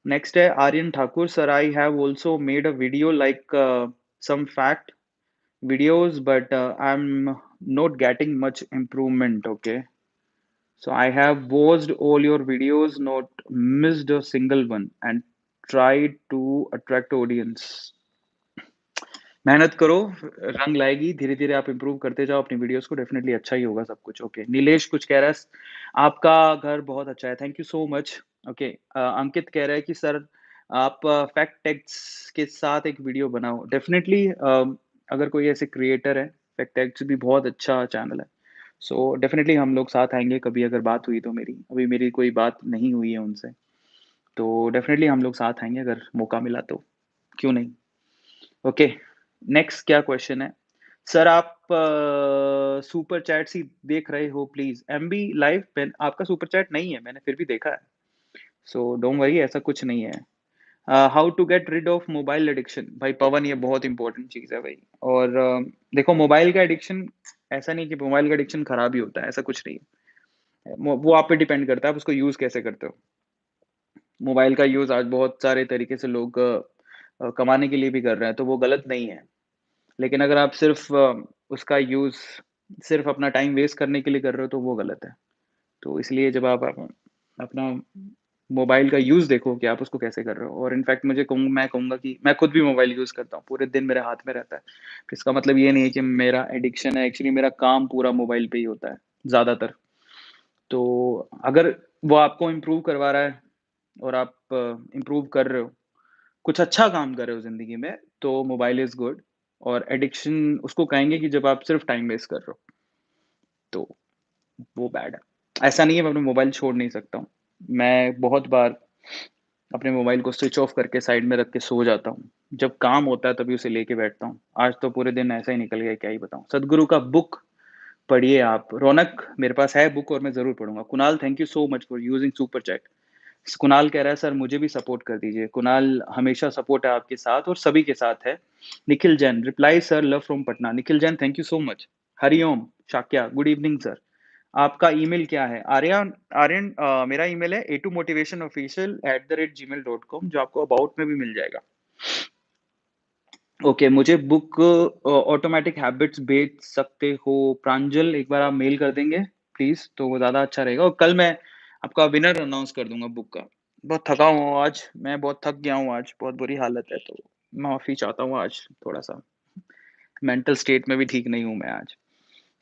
नेक्स्ट है Aryan Thakur, sir I have also made a video like some fact videos but I'm not getting much improvement, okay. So I have watched all your videos, not missed a single one, and tried to attract audience. मेहनत करो, रंग लाएगी, धीरे-धीरे आप improve करते जाओ अपनी videos को, डेफ़िनिटली अच्छा ही होगा सब कुछ, ओके। नीलेश कुछ कह रहा है, आपका घर बहुत अच्छा है, thank you so much, okay. Ankit कह रहा है कि सर आप फैक्ट टेक्स के साथ एक वीडियो बनाओ, डेफ़िनिटली अगर कोई ऐसे क्रिएटर है, फैक्ट टेक्स भी बहुत अच्छा चैनल है, सो डेफ़िनिटली हम लोग साथ आएँगे कभी अगर बात हुई तो मेरी, अभी मेरी कोई बात नहीं हुई है उनसे, तो डेफ़िनिटली हम लोग साथ आएँगे अगर मौका मिला तो, क्यों नहीं? ओके, नेक्स्ट क्या क्वेश्चन है? सर आप सुपर चैट्स ही देख रहे हो प्लीज़, एमबी लाइव पेन आपका सुपर चैट नहीं है, मैंने फिर भी देखा है। सो डोंट वरी ऐसा कुछ नहीं है। How to get rid of mobile addiction? भाई पवन ये बहुत इंपॉर्टेंट चीज़ है भाई और देखो मोबाइल का एडिक्शन ऐसा नहीं कि मोबाइल का एडिक्शन खराब ही होता है, ऐसा कुछ नहीं है। वो आप पे डिपेंड करता है, आप उसको यूज़ कैसे करते हो। मोबाइल का यूज़ आज बहुत सारे तरीके से लोग कमाने के लिए भी कर रहे हैं, तो वो गलत नहीं है। लेकिन अगर आप सिर्फ़ उसका यूज़ सिर्फ़ अपना टाइम वेस्ट करने के लिए कर रहे हो तो वो गलत है। तो इसलिए जब आप अपना मोबाइल का यूज़ देखो कि आप उसको कैसे कर रहे हो और इनफैक्ट मैं कहूँगा कि मैं खुद भी मोबाइल यूज़ करता हूँ, पूरे दिन मेरे हाथ में रहता है। तो इसका मतलब ये नहीं है कि मेरा एडिक्शन है, एक्चुअली मेरा काम पूरा मोबाइल पे ही होता है, ज़्यादातर। तो अगर वो आपको इम्प्रूव करवा रहा है और आप इम्प्रूव कर रहे हो, कुछ अच्छा काम कर रहे हो ज़िंदगी में, तो मोबाइल इज़ गुड और एडिक्शन उसको कहेंगे कि जब आप सिर्फ़ टाइम वेस्ट कर रहे हो, तो वो बैड है। ऐसा नहीं है मैं अपना मोबाइल छोड़ नहीं सकता हूँ। मैं बहुत बार अपने मोबाइल को स्विच ऑफ करके साइड में रख के सो जाता हूँ। जब काम होता है तभी उसे लेके बैठता हूँ। आज तो पूरे दिन ऐसा ही निकल गया क्या ही बताऊँ। सद्गुरु का बुक पढ़िए आप। रौनक मेरे पास है बुक और मैं ज़रूर पढ़ूँगा। Kunal thank you so much for using super chat. Kunal कह रहा है सर मुझे भी सपोर्ट कर दीजिए। कुणाल हमेशा सपोर्ट है आपके साथ और सभी के साथ है। Nikhil Jain reply sir love from Patna. Nikhil Jain thank you so much. Hariom, Shakya good evening sir. आपका ईमेल क्या है? आर्यन मेरा ईमेल है a2motivationofficial@gmail.com जो आपको अबाउट में भी मिल जाएगा। ओके, मुझे बुक ऑटोमैटिक हैबिट्स बेच सकते हो प्रांजल, एक बार आप मेल कर देंगे प्लीज़, तो वो ज़्यादा अच्छा रहेगा और कल मैं आपका विनर अनाउंस कर दूँगा बुक का। बहुत थका हूँ आज, मैं बहुत थक गया हूँ आज, बहुत बुरी हालत है, तो माफ़ी चाहता हूँ आज थोड़ा-सा। मेंटल स्टेट में भी ठीक नहीं हूँ मैं आज।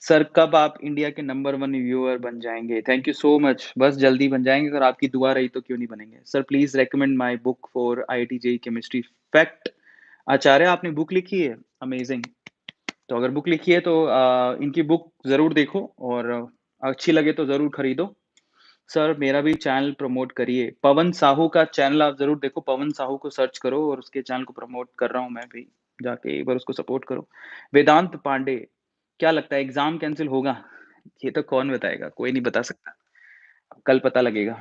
सर कब आप इंडिया के नंबर 1 व्यूअर बन जाएँगे? Thank you so much. बस जल्दी बन जाएँगे, अगर आपकी दुआ रही तो क्यों नहीं बनेंगे। Sir please recommend my book for IIT JEE chemistry fact. Acharya आपने बुक लिखी है? अमेज़िंग। तो अगर बुक लिखी है तो इनकी बुक ज़रूर देखो और अच्छी लगे तो ज़रूर खरीदो। सर मेरा भी चैनल प्रमोट करिए। पवन साहू का चैनल आप ज़रूर देखो, पवन साहू को सर्च करो और उसके चैनल को प्रमोट कर रहा हूँ मैं भी, जाके एक बार उसको सपोर्ट करो। वेदांत पांडे, क्या लगता है एग्ज़ाम कैंसल होगा? ये तो कौन बताएगा? कोई नहीं बता सकता। कल पता लगेगा।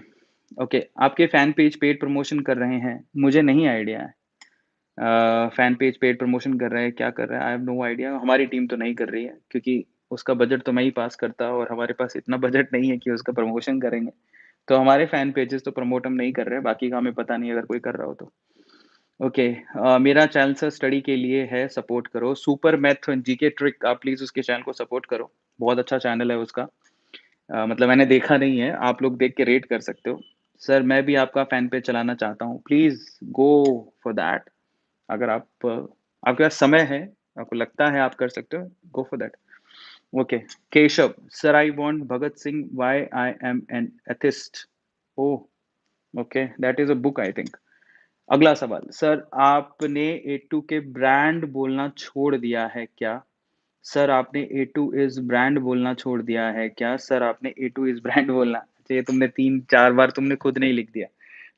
ओके, आपके फैन पेज पेड प्रमोशन कर रहे हैं, मुझे नहीं आइडिया है। फैन पेज पेड प्रमोशन कर रहे हैं, क्या कर रहे हैं? I have no idea. हमारी टीम तो नहीं कर रही है क्योंकि उसका बजट तो मैं ही पास करता और हमारे पास इतना बजट नहीं है कि उसका प्रमोशन करेंगे। तो हमारे फैन पेजेज़ तो प्रमोट हम नहीं कर रहे हैं, बाकी का हमें पता नहीं अगर कोई कर रहा हो तो। ओके मेरा चैनल सर स्टडी के लिए है, सपोर्ट करो। सुपर मैथ जीके ट्रिक आप प्लीज़ उसके चैनल को सपोर्ट करो। बहुत अच्छा चैनल है उसका। मतलब मैंने देखा नहीं है, आप लोग देख के रेट कर सकते हो। सर मैं भी आपका फैन पेज चलाना चाहता हूँ, प्लीज़ गो फॉर दैट। अगर आपके पास समय है, आपको लगता है आप कर सकते हो, गो for that. Okay, Keshav, sir I want Bhagat Singh why I am an atheist. Oh! Okay, that is a book I think. अगला सवाल, सर आपने ए2 के ब्रांड बोलना छोड़ दिया है क्या? सर आपने ए2 इज़ ब्रांड बोलना छोड़ दिया है क्या? सर आपने ए2 इज़ ब्रांड बोलना अच्छा ये तुमने 3-4 बार तुमने खुद नहीं लिख दिया।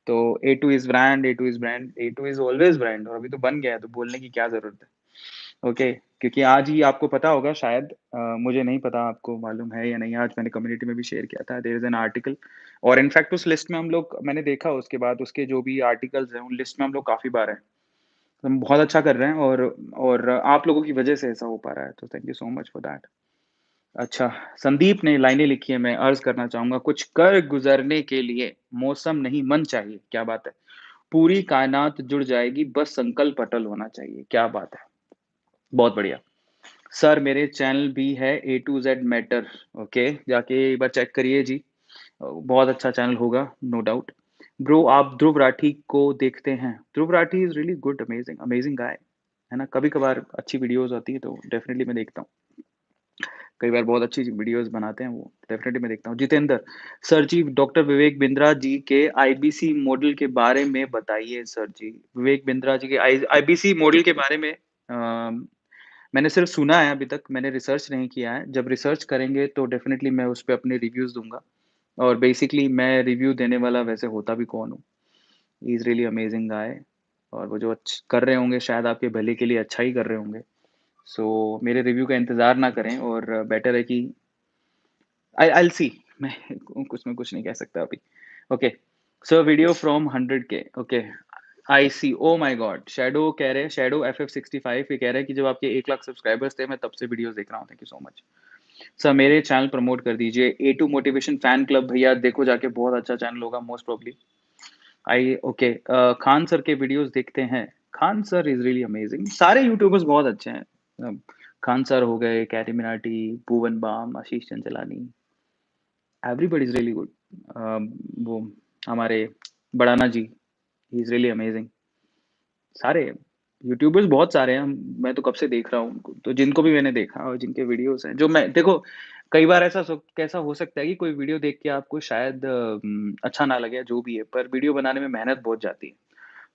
तो A2 is brand, A2 is brand, A2 is always brand और अभी तो बन गया है, तो बोलने की क्या ज़रूरत है? ओके, क्योंकि आज ही आपको पता होगा शायद मुझे नहीं पता आपको मालूम है या नहीं, आज मैंने कम्युनिटी में भी शेयर किया था, देयर इज़ एन आर्टिकल और इनफैक्ट उस लिस्ट में हम लोग मैंने देखा उसके बाद उसके जो भी आर्टिकल्स हैं, उन लिस्ट में हम लोग काफ़ी बार हैं। तो हम बहुत अच्छा कर रहे हैं और आप लोगों की वजह से ऐसा हो पा रहा है, तो thank you so much for that. अच्छा, संदीप ने लाइनें लिखी है, मैं अर्ज़ करना चाहूँगा, कुछ कर गुज़रने के लिए मौसम नहीं मन चाहिए, क्या बात है। पूरी कायनात जुड़ जाएगी, बस संकल्प अटल होना चाहिए, क्या बात है। बहुत बढ़िया। सर मेरे चैनल भी है ए टू ज़ेड मैटर, ओके, जाके एक बार चेक करिए जी। बहुत अच्छा चैनल होगा, नो डाउट। ब्रो आप ध्रुव राठी को देखते हैं? Dhruv Rathi is really good, amazing, amazing guy, है ना? कभी-कभार अच्छी वीडियोज़ आती है तो डेफ़िनिटली मैं देखता हूँ। कई बार बहुत अच्छी वीडियोज़ बनाते हैं वो, डेफ़िनिटली मैं देखता हूँ। जितेंद्र, सर जी डॉक्टर विवेक बिंद्रा जी के आईबीसी मॉडल के बारे में बताइए सर जी। विवेक बिंद्रा जी के आईबीसी मॉडल के बारे में मैंने सिर्फ़ सुना है अभी तक, मैंने रिसर्च नहीं किया है। जब रिसर्च करेंगे तो डेफ़िनिटली मैं उस पे अपने रिव्यूज़ दूँगा और बेसिकली मैं रिव्यू देने वाला वैसे होता भी कौन हूँ। ही इज़ रियली अमेज़िंग गाय और वो जो कर रहे होंगे शायद आपके भले के लिए अच्छा ही कर रहे होंगे। सो मेरे रिव्यू का इंतज़ार ना करें और बेटर है कि आई विल सी मैं कुछ में कुछ नहीं कह सकता अभी। Okay, so video from 100 K okay, I see oh my god! Shadow कह रहे हैं शैडो FF65 ये कह रहे हैं कि जब आपके 1 लाख सब्सक्राइबर्स थे मैं तब से वीडियोज़ देख रहा हूँ। Thank you so much. Sir मेरे चैनल प्रमोट कर दीजिए। ए2 मोटिवेशन फैन क्लब भैया देखो जाके बहुत अच्छा चैनल होगा most probably. I okay Khan sir के वीडियोज़ देखते हैं। Khan sir is really amazing. सारे यूट्यूबर्स बहुत अच्छे हैं। खान सर हो गए, Carry Minati, Bhuvan Bam, Ashish Chanchlani, everybody is really good. वो हमारे बड़ाना ji, he is really amazing. सारे यूट्यूबर्स बहुत सारे हैं, मैं तो कब से देख रहा हूँ उनको, तो जिनको भी मैंने देखा और जिनके वीडियोज़ हैं, जो मैं देखो कई बार कैसा हो सकता है कि कोई वीडियो देख के आपको शायद अच्छा ना लगे या जो भी है, पर वीडियो बनाने में मेहनत बहुत जाती है।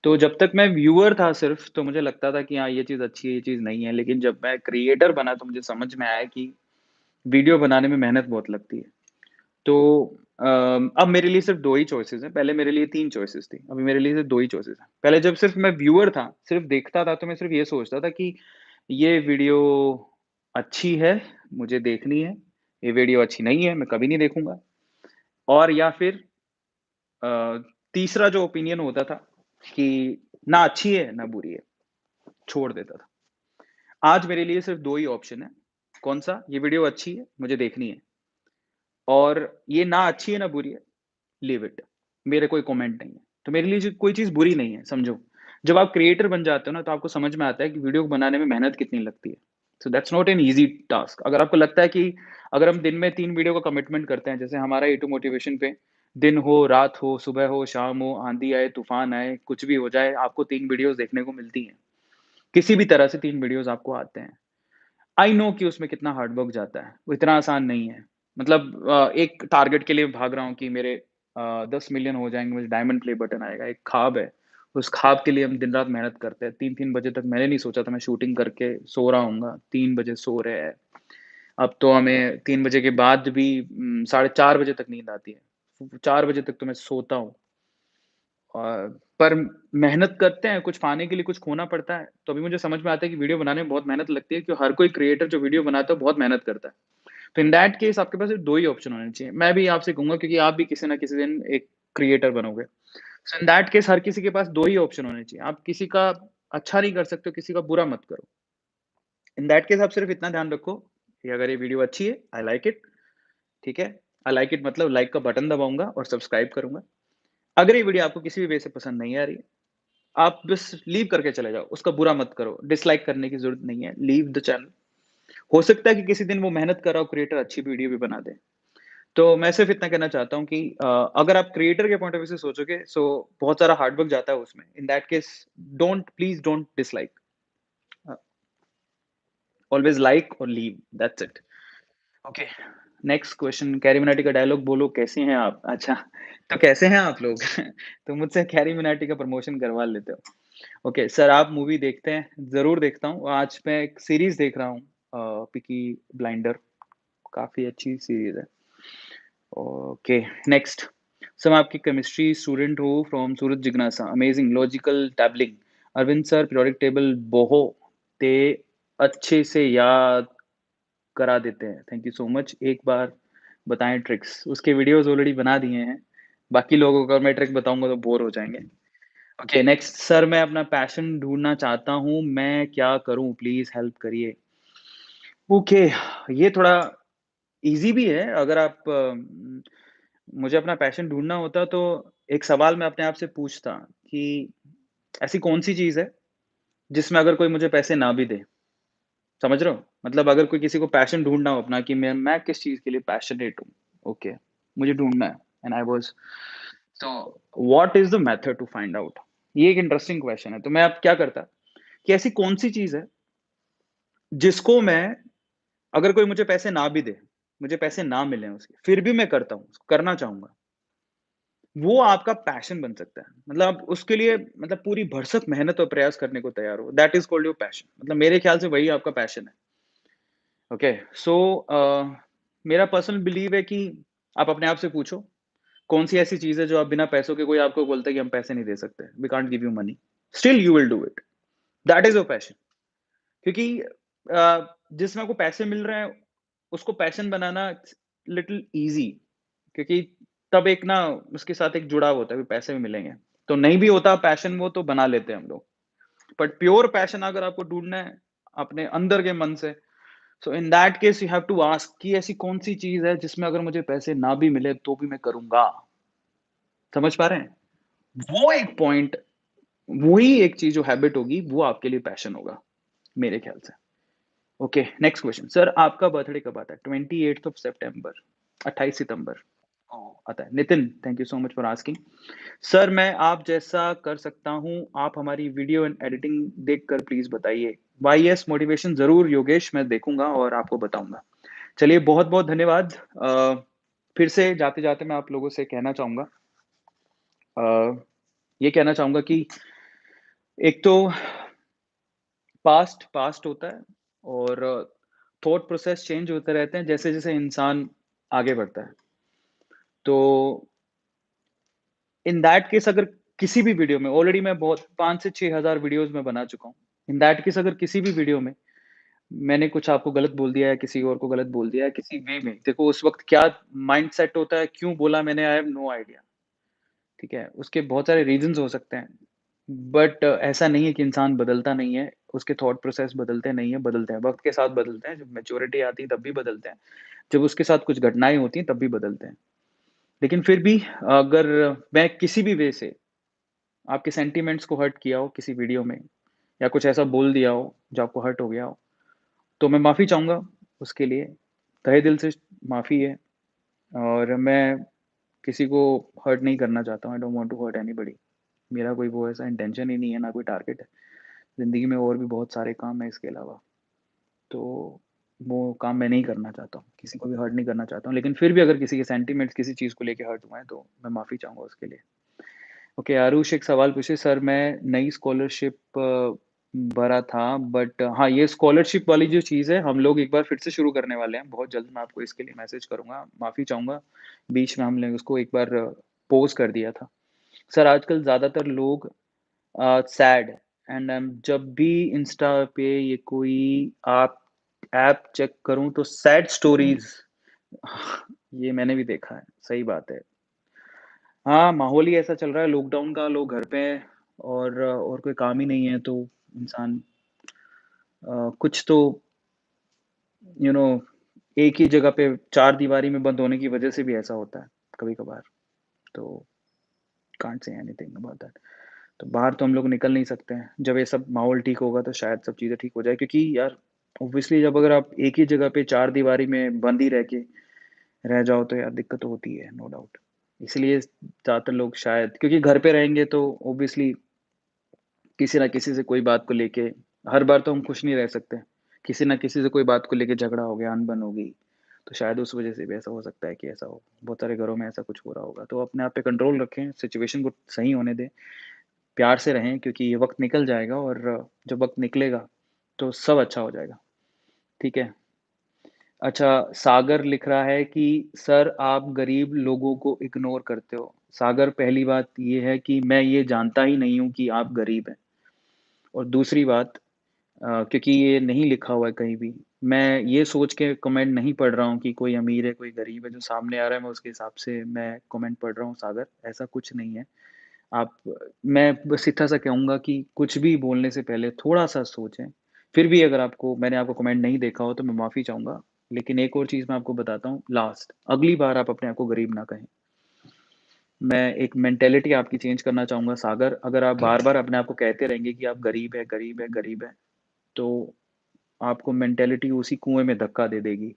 तो जब तक मैं व्यूअर था सिर्फ़, तो मुझे लगता था कि हाँ, ये चीज़ अच्छी है, ये चीज़ नहीं है, लेकिन जब मैं क्रिएटर बना तो मुझे समझ में आया कि वीडियो बनाने में मेहनत बहुत लगती है। तो अब मेरे लिए सिर्फ़ 2 ही चॉइसेस हैं, पहले मेरे लिए 3 चॉइसेस थी, अभी मेरे लिए सिर्फ़ 2 ही चॉइसेस हैं। पहले जब सिर्फ़ मैं व्यूअर था, सिर्फ़ देखता था, तो मैं सिर्फ़ ये सोचता था कि ये वीडियो अच्छी है, मुझे देखनी है, ये वीडियो अच्छी नहीं है, मैं कभी नहीं देखूँगा और या फिर अ, तीसरा जो ओपिनियन होता था कि ना अच्छी है, ना बुरी है, छोड़ देता था। आज मेरे लिए सिर्फ़ 2 ही ऑप्शन हैं, कौन-सा? ये वीडियो अच्छी है, मुझे देखनी है और ये ना अच्छी है, ना बुरी है, लीव इट। मेरे कोई कमेंट नहीं है। तो मेरे लिए जो कोई चीज़ बुरी नहीं है, समझो। जब आप क्रिएटर बन जाते हो ना, तो आपको समझ में आता है कि वीडियो बनाने में मेहनत कितनी लगती है। So that's not an easy task. अगर आपको लगता है कि अगर हम दिन में 3 वीडियो का कमिटमेंट करते हैं, जैसे हमारा ए टू मोटिवेशन पे दिन हो, रात हो, सुबह हो, शाम हो, आँधी आए, तूफ़ान आए, कुछ भी हो जाए, आपको 3 वीडियोज़ देखने को मिलती हैं। किसी भी तरह से 3 वीडियोज़ आपको आते हैं। आई नो कि उसमें कितना हार्ड वर्क जाता है, वो इतना आसान नहीं है। मतलब एक टारगेट के लिए भाग रहा हूँ कि मेरे 10 मिलियन हो जाएँगे, मुझे डायमंड प्ले बटन आएगा, एक ख़्वाब है। उस ख़्वाब के लिए हम दिन-रात मेहनत करते हैं। 3-3 बजे तक मैंने नहीं सोचा था मैं शूटिंग करके सो रहा होऊँगा, 3 बजे सो रहे हैं। अब तो हमें 3 बजे के बाद भी साढ़े 4 बजे तक नींद आती है। 4 बजे तक तो मैं सोता हूँ। पर मेहनत करते हैं, कुछ पाने के लिए कुछ खोना पड़ता है। तो अभी मुझे समझ में आता है कि वीडियो बनाने में बहुत मेहनत लगती है, कि हर कोई क्रिएटर जो वीडियो बनाता है, बहुत मेहनत करता है। तो इन दैट केस आपके पास सिर्फ 2 ही ऑप्शन होने चाहिए। मैं भी आपसे कहूँगा क्योंकि आप भी किसी न किसी दिन एक क्रिएटर बनोगे। सो इन दैट केस हर किसी के पास 2 ही ऑप्शन होने चाहिए। आप किसी का अच्छा नहीं कर सकते हो, किसी का बुरा मत करो। इन दैट केस आप सिर्फ इतना ध्यान रखो कि अगर ये वीडियो अच्छी है, आई लाइक इट, ठीक है? आई लाइक इट मतलब लाइक का बटन दबाऊँगा और सब्सक्राइब करूँगा। अगर ये वीडियो आपको किसी भी वे से पसंद नहीं आ रही है, आप बस लीव करके चले जाओ, उसका बुरा मत करो, डिसलाइक करने की ज़रूरत नहीं है, लीव द चैनल। हो सकता है कि किसी दिन वो मेहनत कर रहा हो क्रिएटर अच्छी वीडियो भी बना दे। तो मैं सिर्फ इतना कहना चाहता हूँ कि अगर आप क्रिएटर के पॉइंट ऑफ व्यू से सोचोगे सो बहुत सारा हार्ड वर्क जाता है उसमें। In that case don't please don't dislike, uh, always like और leave, that's it. Okay, next question Carry Minati का डायलॉग बोलो कैसे हैं आप? अच्छा, तो कैसे हैं आप लोग? तो मुझसे कैरी मिनाटी का प्रमोशन करवा लेते हो। ओके, सर आप मूवी देखते हैं? ज़रूर देखता हूँ। आज मैं एक सीरीज़ देख रहा हूँ पीकी ब्लाइंडर, काफ़ी अच्छी सीरीज़ है। Okay, next. सर मैं आपकी केमिस्ट्री स्टूडेंट हूँ फ्रॉम सूरत जिज्ञासा, amazing logical tabling. Arvind sir periodic table ते अच्छे से याद करा देते हैं। Thank you so much. एक बार बताएँ ट्रिक्स। उसके वीडियोज़ ऑलरेडी बना दिए हैं। बाकी लोगों को मैं ट्रिक बताऊँगा तो बोर हो जाएँगे। ओके, नेक्स्ट सर मैं अपना पैशन ढूँढना चाहता हूँ, मैं क्या करूँ? प्लीज़ हेल्प करिए। ओके, ये थोड़ा ईज़ी भी है अगर आप मुझे अपना पैशन ढूँढना होता तो एक सवाल मैं अपने आप से पूछता कि ऐसी कौन-सी चीज़ है जिसमें अगर कोई मुझे पैसे ना भी दे? समझ रहे हो? मतलब अगर कोई किसी को पैशन ढूँढना हो अपना कि मैं किस चीज़ के लिए पैशनेट हूँ, ओके, मुझे ढूँढना है and I was so what is the method to find out? ये एक इंटरेस्टिंग क्वेश्चन है। तो मैं अब क्या करता कि ऐसी कौन-सी चीज़ है जिसको मैं अगर कोई मुझे पैसे ना भी दे, मुझे पैसे ना मिलें उसके, फिर भी मैं करता हूँ, करना चाहूँगा। वो आपका पैशन बन सकता है। मतलब आप उसके लिए मतलब पूरी भरसक मेहनत और प्रयास करने को तैयार हो। That is called your passion. मतलब मेरे ख्याल से वही आपका पैशन है। ओके, सो मेरा पर्सनल बिलीव है कि आप अपने आप से पूछो, कौन-सी ऐसी चीज़ है जो आप बिना पैसों के कोई आपको बोलता है कि हम पैसे नहीं दे सकते, we can't give you money, still you will do it, that is your passion. क्योंकि जिसमें आपको पैसे मिल रहे हैं, उसको पैशन बनाना इट्स लिटिल ईज़ी क्योंकि तब एक ना उसके साथ एक जुड़ाव होता है कि पैसे भी मिलेंगे। तो नहीं भी होता पैशन वो तो बना लेते हैं हम लोग। बट प्योर पैशन अगर आपको ढूँढना है अपने अंदर के मन से, so in that case you have to ask कि ऐसी कौन-सी चीज़ है जिसमें अगर मुझे पैसे ना भी मिले तो भी मैं करूँगा। समझ पा रहे हैं? वो एक पॉइंट वही एक चीज़ जो हैबिट होगी वो आपके लिए पैशन होगा, मेरे ख्याल से। Okay, next question. सर आपका बर्थडे कब आता है? 28th ऑफ सितंबर, 28 सितंबर आता है। Nitin, thank you so much for asking. Sir मैं आप जैसा कर सकता हूँ, आप हमारी वीडियो एंड एडिटिंग देखकर प्लीज़ बताइए। वाईएस मोटिवेशन ज़रूर योगेश मैं देखूँगा और आपको बताऊँगा। चलिए बहुत-बहुत धन्यवाद। फिर से जाते-जाते मैं आप लोगों से कहना चाहूँगा अ, ये कहना चाहूँगा कि एक तो पास्ट होता है और थॉट प्रोसेस चेंज होते रहते हैं जैसे-जैसे इंसान आगे बढ़ता है। तो इन दैट केस अगर किसी भी वीडियो में ऑलरेडी मैं बहुत 5 से 6,000 वीडियोज़ मैं बना चुका हूँ। इन दैट केस अगर किसी भी वीडियो में मैंने कुछ आपको गलत बोल दिया है, किसी और को गलत बोल दिया है, किसी वे में, देखो उस वक़्त क्या माइंडसेट होता है, क्यों बोला मैंने आई हैव नो आइडिया, ठीक है? उसके बहुत सारे रीज़न्स हो सकते हैं। बट ऐसा नहीं है कि इंसान बदलता नहीं है, उसके थॉट प्रोसेस बदलते नहीं है, बदलते हैं, वक़्त के साथ बदलते हैं, जब मैच्योरिटी आती है तब भी बदलते हैं, जब उसके साथ कुछ घटनाएँ होती हैं तब भी बदलते हैं। लेकिन फिर भी अगर मैं किसी भी वे से आपके सेंटिमेंट्स को हर्ट किया हो किसी वीडियो में या कुछ ऐसा बोल दिया हो जो आपको हर्ट हो गया हो, तो मैं माफ़ी चाहूँगा उसके लिए। तहे दिल से माफ़ी है और मैं किसी को हर्ट नहीं करना चाहता हूँ। I don't want to hurt anybody. मेरा कोई वो ऐसा इंटेंशन ही नहीं है, ना कोई टारगेट है। ज़िंदगी में और भी बहुत सारे काम हैं इसके अलावा। तो वो काम मैं नहीं करना चाहता हूँ, किसी को भी हर्ट नहीं करना चाहता हूँ। लेकिन फिर भी अगर किसी के सेंटिमेंट्स किसी चीज़ को लेके हर्ट हुए हैं, तो मैं माफ़ी चाहूँगा उसके लिए। ओके, आरुष एक सवाल पूछे, सर मैं नई स्कॉलरशिप भरा था बट हाँ, ये स्कॉलरशिप वाली जो चीज़ है, हम लोग एक बार फिर से शुरू करने वाले हैं। बहुत जल्द मैं आपको इसके लिए मैसेज करूँगा, माफ़ी चाहूँगा। बीच में हमने उसको एक बार पोज़ कर दिया था। सर आजकल ज़्यादातर लोग सैड एंड जब भी इंस्टा पे ये कोई आप ऐप चेक करूँ तो सैड स्टोरीज़ ये मैंने भी देखा है, सही बात है। हाँ, माहौल ही ऐसा चल रहा है लॉकडाउन का, लोग घर पे हैं और कोई काम ही नहीं है तो इंसान कुछ तो यू नो एक ही जगह पे चार दीवारी में बंद होने की वजह से भी ऐसा होता है कभी-कभार, तो can't say anything about that. तो बाहर तो हम लोग निकल नहीं सकते हैं। जब ये सब माहौल ठीक होगा तो शायद सब चीज़ें ठीक हो जाए क्योंकि यार ऑब्वियसली जब अगर आप एक ही जगह पे चार दीवारी में बंद ही रह के रह जाओ तो यार दिक्कत तो होती है, नो डाउट। इसलिए ज़्यादातर लोग शायद क्योंकि घर पे रहेंगे तो ऑब्वियसली किसी ना किसी से कोई बात को लेके हर बार तो हम खुश नहीं रह सकते। किसी ना किसी से कोई बात को लेके झगड़ा हो गया, अनबन हो गई, तो शायद उस वज़ह से भी ऐसा हो सकता है कि ऐसा हो। बहुत सारे घरों में ऐसा कुछ हो रहा होगा। तो अपने आप पे कंट्रोल रखें, सिचुएशन को सही होने दें, प्यार से रहें क्योंकि ये वक़्त निकल जाएगा और जब वक़्त निकलेगा, तो सब अच्छा हो जाएगा। ठीक है? अच्छा, सागर लिख रहा है कि सर आप गरीब लोगों को इग्नोर करते हो। सागर पहली बात ये है कि मैं ये जानता ही नहीं हूँ कि आप गरीब हैं और दूसरी बात क्योंकि ये नहीं लिखा हुआ है कहीं भी। मैं ये सोच के कमेंट नहीं पढ़ रहा हूँ कि कोई अमीर है, कोई गरीब है, जो सामने आ रहा है मैं उसके हिसाब से मैं कमेंट पढ़ रहा हूँ सागर, ऐसा कुछ नहीं है। आप मैं बस इतना-सा कहूँगा कि कुछ भी बोलने से पहले थोड़ा-सा सोचें। फिर भी अगर आपको मैंने आपको कमेंट नहीं देखा हो तो मैं माफ़ी चाहूँगा। लेकिन एक और चीज़ मैं आपको बताता हूँ लास्ट, अगली बार आप अपने आप को गरीब ना कहें। मैं एक मेंटालिटी आपकी चेंज करना चाहूँगा सागर, अगर आप बार-बार अपने आप को कहते रहेंगे कि आप गरीब हैं, गरीब हैं, गरीब हैं, तो आपको मेंटालिटी उसी कुएँ में धक्का दे देगी।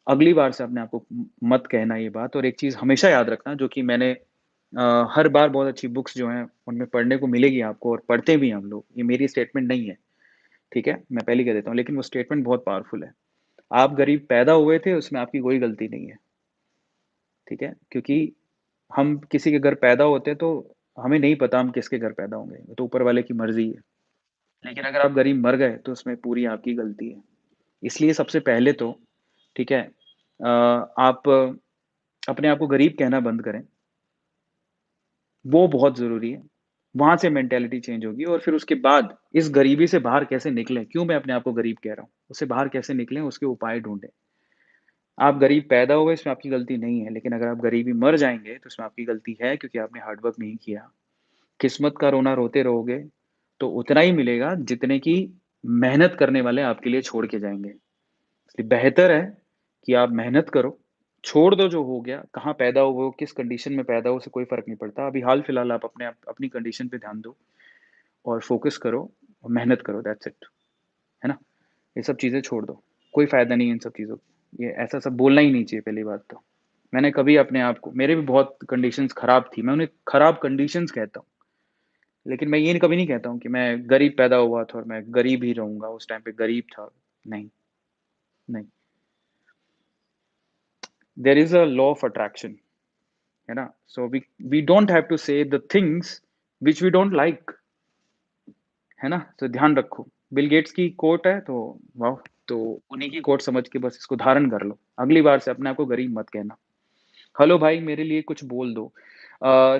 अगली बार से अपने आप को मत कहना ये बात और एक चीज़ हमेशा याद रखना जो कि मैंने हर बार बहुत अच्छी बुक्स जो हैं उनमें पढ़ने को मिलेगी आपको और पढ़ते भी हैं हम लोग। ये मेरी स्टेटमेंट नहीं है, ठीक है? मैं पहले ही कह देता हूँ लेकिन वो स्टेटमेंट बहुत पावरफुल है। आप गरीब पैदा हुए थे उसमें आपकी कोई गलती नहीं है, ठीक है? क्योंकि हम किसी के घर पैदा होते हैं तो हमें नहीं पता हम किसके घर पैदा होंगे, वो तो ऊपर वाले की मर्ज़ी है। लेकिन अगर आप गरीब मर गए तो उसमें पूरी आपकी गलती है। इसलिए सबसे पहले तो ठीक है आप अपने आप को गरीब कहना बंद करें, वो बहुत ज़रूरी है। वहाँ से मेंटालिटी चेंज होगी और फिर उसके बाद इस गरीबी से बाहर कैसे निकलें, क्यों मैं अपने आप को गरीब कह रहा हूँ, उससे बाहर कैसे निकलें उसके उपाय ढूँढें। आप गरीब पैदा हुए इसमें आपकी गलती नहीं है, लेकिन अगर आप गरीबी मर जाएँगे तो इसमें आपकी गलती है क्योंकि आपने हार्ड वर्क नहीं किया। किस्मत का रोना रोते रहोगे, तो उतना ही मिलेगा जितने की मेहनत करने वाले आपके लिए छोड़ के जाएँगे। इसलिए बेहतर है कि आप मेहनत करो, छोड़ दो जो हो गया, कहाँ पैदा हुए हो, किस कंडीशन में पैदा हो, उससे कोई फ़र्क नहीं पड़ता। अभी हाल-फिलहाल आप अपनी कंडीशन पे ध्यान दो और फ़ोकस करो और मेहनत करो, दैट्स इट, है ना? ये सब चीज़ें छोड़ दो, कोई फ़ायदा नहीं है इन सब चीज़ों का। ये ऐसा सब बोलना ही नहीं चाहिए पहली बात तो। मैंने कभी अपने आप को मेरे भी बहुत कंडीशंस खराब थी, मैं उन्हें खराब कंडीशंस कहता हूँ। लेकिन मैं ये कभी नहीं कहता हूँ कि मैं गरीब पैदा हुआ था और मैं गरीब ही रहूँगा, उस टाइम पे गरीब था। नहीं, नहीं। There is a law of attraction, है ना? So we don't have to say the things which we don't like, है ना? तो ध्यान रखो। बिल गेट्स की कोट है तो वाह! तो उन्हीं की कोट समझ के बस इसको धारण कर लो। अगली बार से अपने आप को गरीब मत कहना। हेलो भाई मेरे लिए कुछ बोल दो।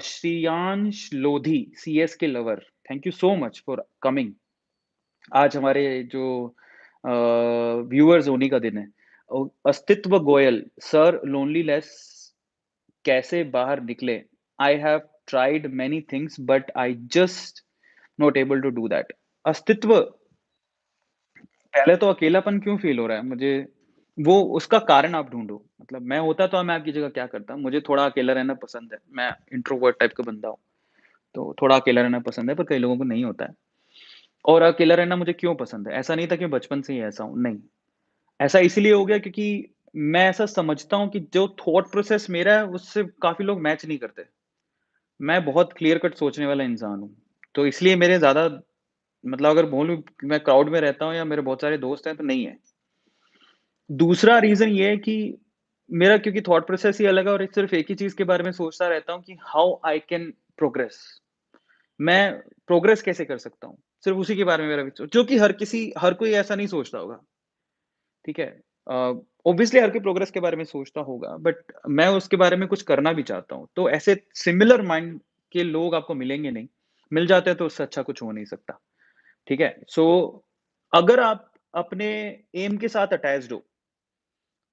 Shreyansh Lodhi CSK lover, thank you so much for coming. आज हमारे जो व्यूअर्स उन्हीं का दिन है। अस्तित्व गोयल, सर लोनलीनेस कैसे बाहर निकले? I have tried many things but I just not able to do that. अस्तित्व पहले तो अकेलापन क्यों फ़ील हो रहा है? मुझे वो उसका कारण आप ढूँढो। मतलब मैं होता तो मैं आपकी जगह क्या करता? मुझे थोड़ा अकेला रहना पसंद है। मैं इंट्रोवर्ट टाइप का बंदा हूँ। तो थोड़ा अकेला रहना पसंद है, पर कई लोगों को नहीं होता है। और अकेला रहना मुझे क्यों पसंद है? ऐसा नहीं था कि मैं बचपन से ही ऐसा हूँ, नहीं। ऐसा इसीलिए हो गया क्योंकि मैं ऐसा समझता हूँ कि जो थॉट प्रोसेस मेरा है, उससे काफ़ी लोग मैच नहीं करते। मैं बहुत क्लियर कट सोचने वाला इंसान हूँ। तो इसलिए मेरे ज़्यादा मतलब अगर बोलूँ कि मैं क्राउड में रहता हूँ या मेरे बहुत सारे दोस्त हैं, तो नहीं है। दूसरा रीज़न ये है कि मेरा क्योंकि थॉट प्रोसेस ही अलग है और सिर्फ़ एक ही चीज़ के बारे में सोचता रहता हूँ कि हाउ आई कैन प्रोग्रेस। मैं प्रोग्रेस कैसे कर सकता हूँ? सिर्फ़ उसी के बारे में मेरा विचार जो कि हर कोई ऐसा नहीं सोचता होगा, ठीक है? अ, ऑब्वियसली हर कोई प्रोग्रेस के बारे में सोचता होगा, बट मैं उसके बारे में कुछ करना भी चाहता हूँ। तो ऐसे सिमिलर माइंड के लोग आपको मिलेंगे नहीं। मिल जाते हैं तो उससे अच्छा कुछ हो नहीं सकता, ठीक है? सो अगर आप अपने एम के साथ अटैच्ड हो,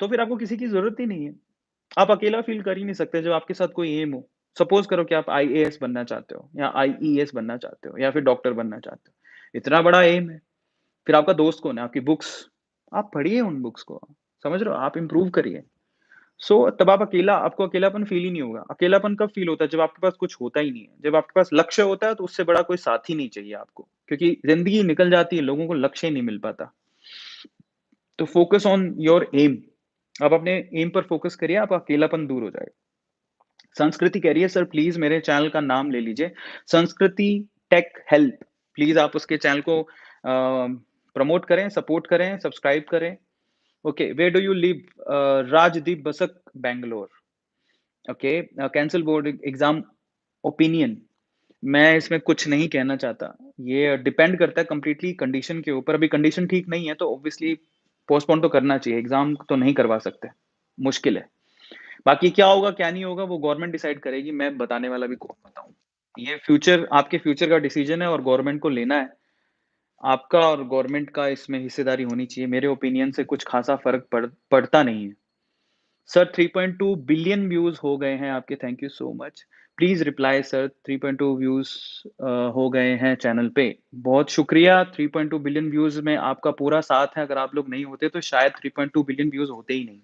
तो फिर आपको किसी की ज़रूरत ही नहीं है। आप अकेला फ़ील कर ही नहीं सकते जब आपके साथ कोई एम हो। सपोज़ करो कि आप आईएएस बनना चाहते हो या आईईएस बनना चाहते हो या फिर डॉक्टर बनना चाहते हो। इतना बड़ा एम है, फिर आपका दोस्त कौन है? आपकी बुक्स। आप पढ़िए उन बुक्स को, समझ रहे हो? आप इम्प्रूव करिए। तब आपको अकेलापन फ़ील ही नहीं होगा। अकेलापन कब फ़ील होता है? जब आपके पास कुछ होता ही नहीं है। जब आपके पास लक्ष्य होता है तो उससे बड़ा कोई साथी नहीं चाहिए आपको। क्योंकि ज़िंदगी निकल जाती है, लोगों को लक्ष्य ही नहीं मिल पाता। तो फ़ोकस ऑन योर एम। आप अपने एम पर फ़ोकस करिए, आपका अकेलापन दूर हो जाएगा। संस्कृति कह रही है, सर प्लीज़ मेरे चैनल का नाम ले लीजिए, संस्कृति टेक हेल्प। प्लीज़ आप उसके चैनल को प्रमोट करें, सपोर्ट करें, सब्सक्राइब करें। Okay, where do you live? Rajdeep Basak, Bangalore. Okay, cancel board exam opinion. मैं इसमें कुछ नहीं कहना चाहता। ये डिपेंड करता है कंप्लीटली कंडीशन के ऊपर। अभी कंडीशन ठीक नहीं है, तो ऑब्वियसली पोस्टपोन तो करना चाहिए। एग्ज़ाम तो नहीं करवा सकते, मुश्किल है। बाकी क्या होगा, क्या नहीं होगा, वो गवर्नमेंट डिसाइड करेगी, मैं बताने वाला भी कौन होता हूँ। ये फ्यूचर आपके फ्यूचर का डिसीज़न है और गवर्नमेंट को लेना है। आपका और गवर्नमेंट का इसमें हिस्सेदारी होनी चाहिए। मेरे ओपिनियन से कुछ ख़ासा फ़र्क पड़ता नहीं है। सर 3.2 बिलियन व्यूज़ हो गए हैं आपके, thank you so much. Please reply sir, 3.2 views हो गए हैं चैनल पे। बहुत शुक्रिया, 3.2 बिलियन व्यूज़ में आपका पूरा साथ है। अगर आप लोग नहीं होते तो शायद 3.2 बिलियन व्यूज़ होते ही नहीं।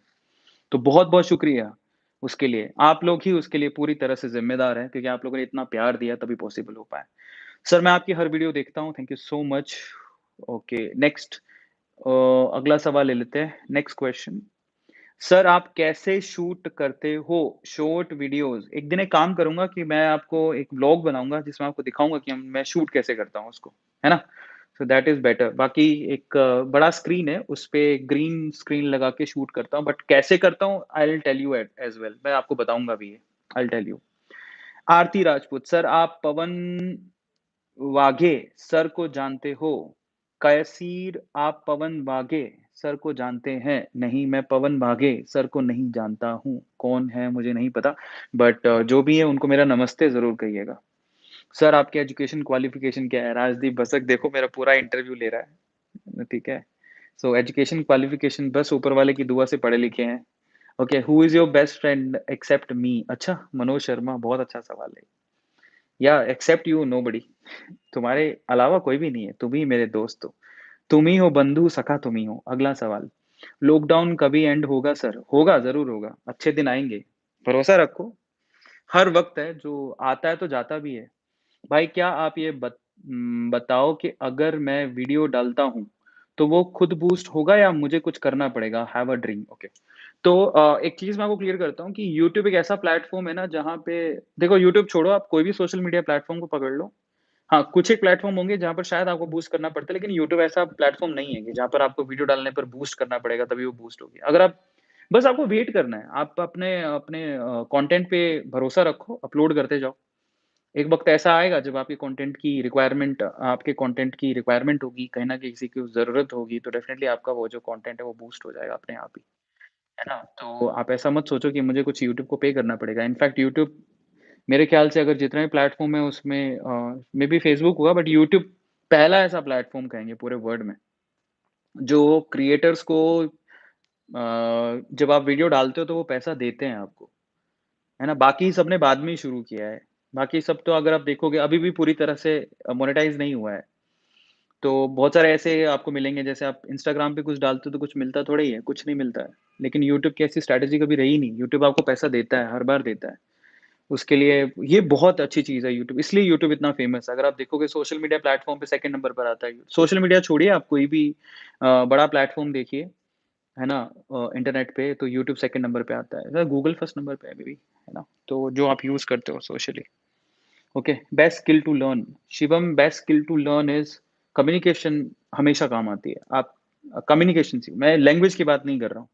तो बहुत-बहुत शुक्रिया उसके लिए। आप लोग ही उसके लिए पूरी तरह से ज़िम्मेदार हैं क्योंकि आप लोगों ने इतना प्यार दिया तभी पॉसिबल हो पाया। सर मैं आपकी हर वीडियो देखता हूँ, thank you so much. Okay, next अगला सवाल ले लेते हैं, नेक्स्ट क्वेश्चन। सर आप कैसे शूट करते हो शॉर्ट वीडियोज़? एक दिन एक काम करूँगा कि मैं आपको एक व्लॉग बनाऊँगा जिसमें आपको दिखाऊँगा कि मैं शूट कैसे करता हूँ उसको, है ना? So that is better. बाकी एक बड़ा स्क्रीन है, उसपे ग्रीन स्क्रीन लगा के शूट करता हूँ, बट कैसे करता हूँ I will tell you as well. मैं आपको बताऊँगा भी ये, I will tell you. Aarti Rajput, sir आप पवन वाघे सर को जानते हो? कैसीर, आप पवन वाघे सर को जानते हैं? नहीं, मैं पवन वाघे सर को नहीं जानता हूँ। कौन है मुझे नहीं पता, बट जो भी है उनको मेरा नमस्ते ज़रूर कहिएगा। सर आपकी एजुकेशन क्वालिफ़िकेशन क्या है? राजदीप बसक देखो मेरा पूरा इंटरव्यू ले रहा है, ठीक है? सो एजुकेशन क्वालिफ़िकेशन बस ऊपर वाले की दुआ से पढ़े लिखे हैं। Okay, who is your best friend except me? अच्छा, मनोज शर्मा, बहुत अच्छा सवाल है। या एक्सेप्ट यू नोबडी। तुम्हारे अलावा कोई भी नहीं है, तुम ही मेरे दोस्त हो। तुम ही हो बंधु, सखा तुम ही हो। अगला सवाल, लॉकडाउन कभी एंड होगा सर? होगा, ज़रूर होगा, अच्छे दिन आएँगे, भरोसा रखो। हर वक़्त है, जो आता है तो जाता भी है। भाई क्या आप ये बताओ कि अगर मैं वीडियो डालता हूँ, तो वो खुद बूस्ट होगा या मुझे कुछ करना पड़ेगा? Have a dream. ओके। तो एक चीज़ मैं आपको क्लियर करता हूँ कि यूट्यूब एक ऐसा प्लेटफ़ॉर्म है ना जहाँ पे देखो यूट्यूब छोड़ो आप कोई भी सोशल मीडिया प्लेटफ़ॉर्म को पकड़ लो। हाँ, कुछ एक प्लेटफ़ॉर्म होंगे जहाँ पर शायद आपको बूस्ट करना पड़ता है, लेकिन यूट्यूब ऐसा प्लेटफ़ॉर्म नहीं है कि जहाँ पर आपको वीडियो डालने पर बूस्ट करना पड़ेगा तभी वो बूस्ट होगी। अगर आप बस आपको वेट करना है, आप अपने अपने कंटेंट पे भरोसा रखो, अपलोड करते जाओ। एक वक़्त ऐसा आएगा जब आपके कंटेंट की रिक्वायरमेंट होगी, कहीं न किसी की ज़रूरत होगी, तो डेफ़िनिटली आपका वो जो कंटेंट है वो बूस्ट हो जाएगा अपने आप ही, है ना? तो आप ऐसा मत सोचो कि मुझे कुछ यूट्यूब को पे करना पड़ेगा। इनफैक्ट यूट्यूब मेरे ख़्याल से अगर जितने भी प्लेटफ़ॉर्म है उसमें मेबी फ़ेसबुक होगा बट यूट्यूब पहला ऐसा प्लेटफ़ॉर्म कहेंगे पूरे वर्ल्ड में, जो क्रिएटर्स को जब आप वीडियो डालते हो तो वो पैसा देते हैं आपको, है ना? बाकी सबने बाद में ही शुरू किया है। बाकी सब तो अगर आप देखोगे अभी भी पूरी तरह से मोनेटाइज़ नहीं हुआ है। तो बहुत सारे ऐसे आपको मिलेंगे जैसे आप इंस्टाग्राम पे कुछ डालते हो तो कुछ मिलता थोड़ा ही है, कुछ नहीं मिलता है। लेकिन यूट्यूब की ऐसी स्ट्रैटेजी कभी रही नहीं। यूट्यूब आपको पैसा देता है, हर बार देता है। उसके लिए ये बहुत अच्छी चीज़ है यूट्यूब, इसलिए यूट्यूब इतना फ़ेमस है। अगर आप देखोगे सोशल मीडिया प्लेटफ़ॉर्म पे सेकंड नंबर पर आता है। सोशल मीडिया छोड़िए, आप कोई भी बड़ा प्लेटफ़ॉर्म देखिए, है ना? इंटरनेट पे तो यूट्यूब सेकंड नंबर पे आता है। गूगल फर्स्ट नंबर पे है मे बी, है ना? तो जो आप यूज़ करते हो socially. Okay, best skill to learn. Shivam, best skill to learn is communication, हमेशा काम आती है। आप कम्युनिकेशन सीख, मैं लैंग्वेज की बात नहीं कर रहा हूँ।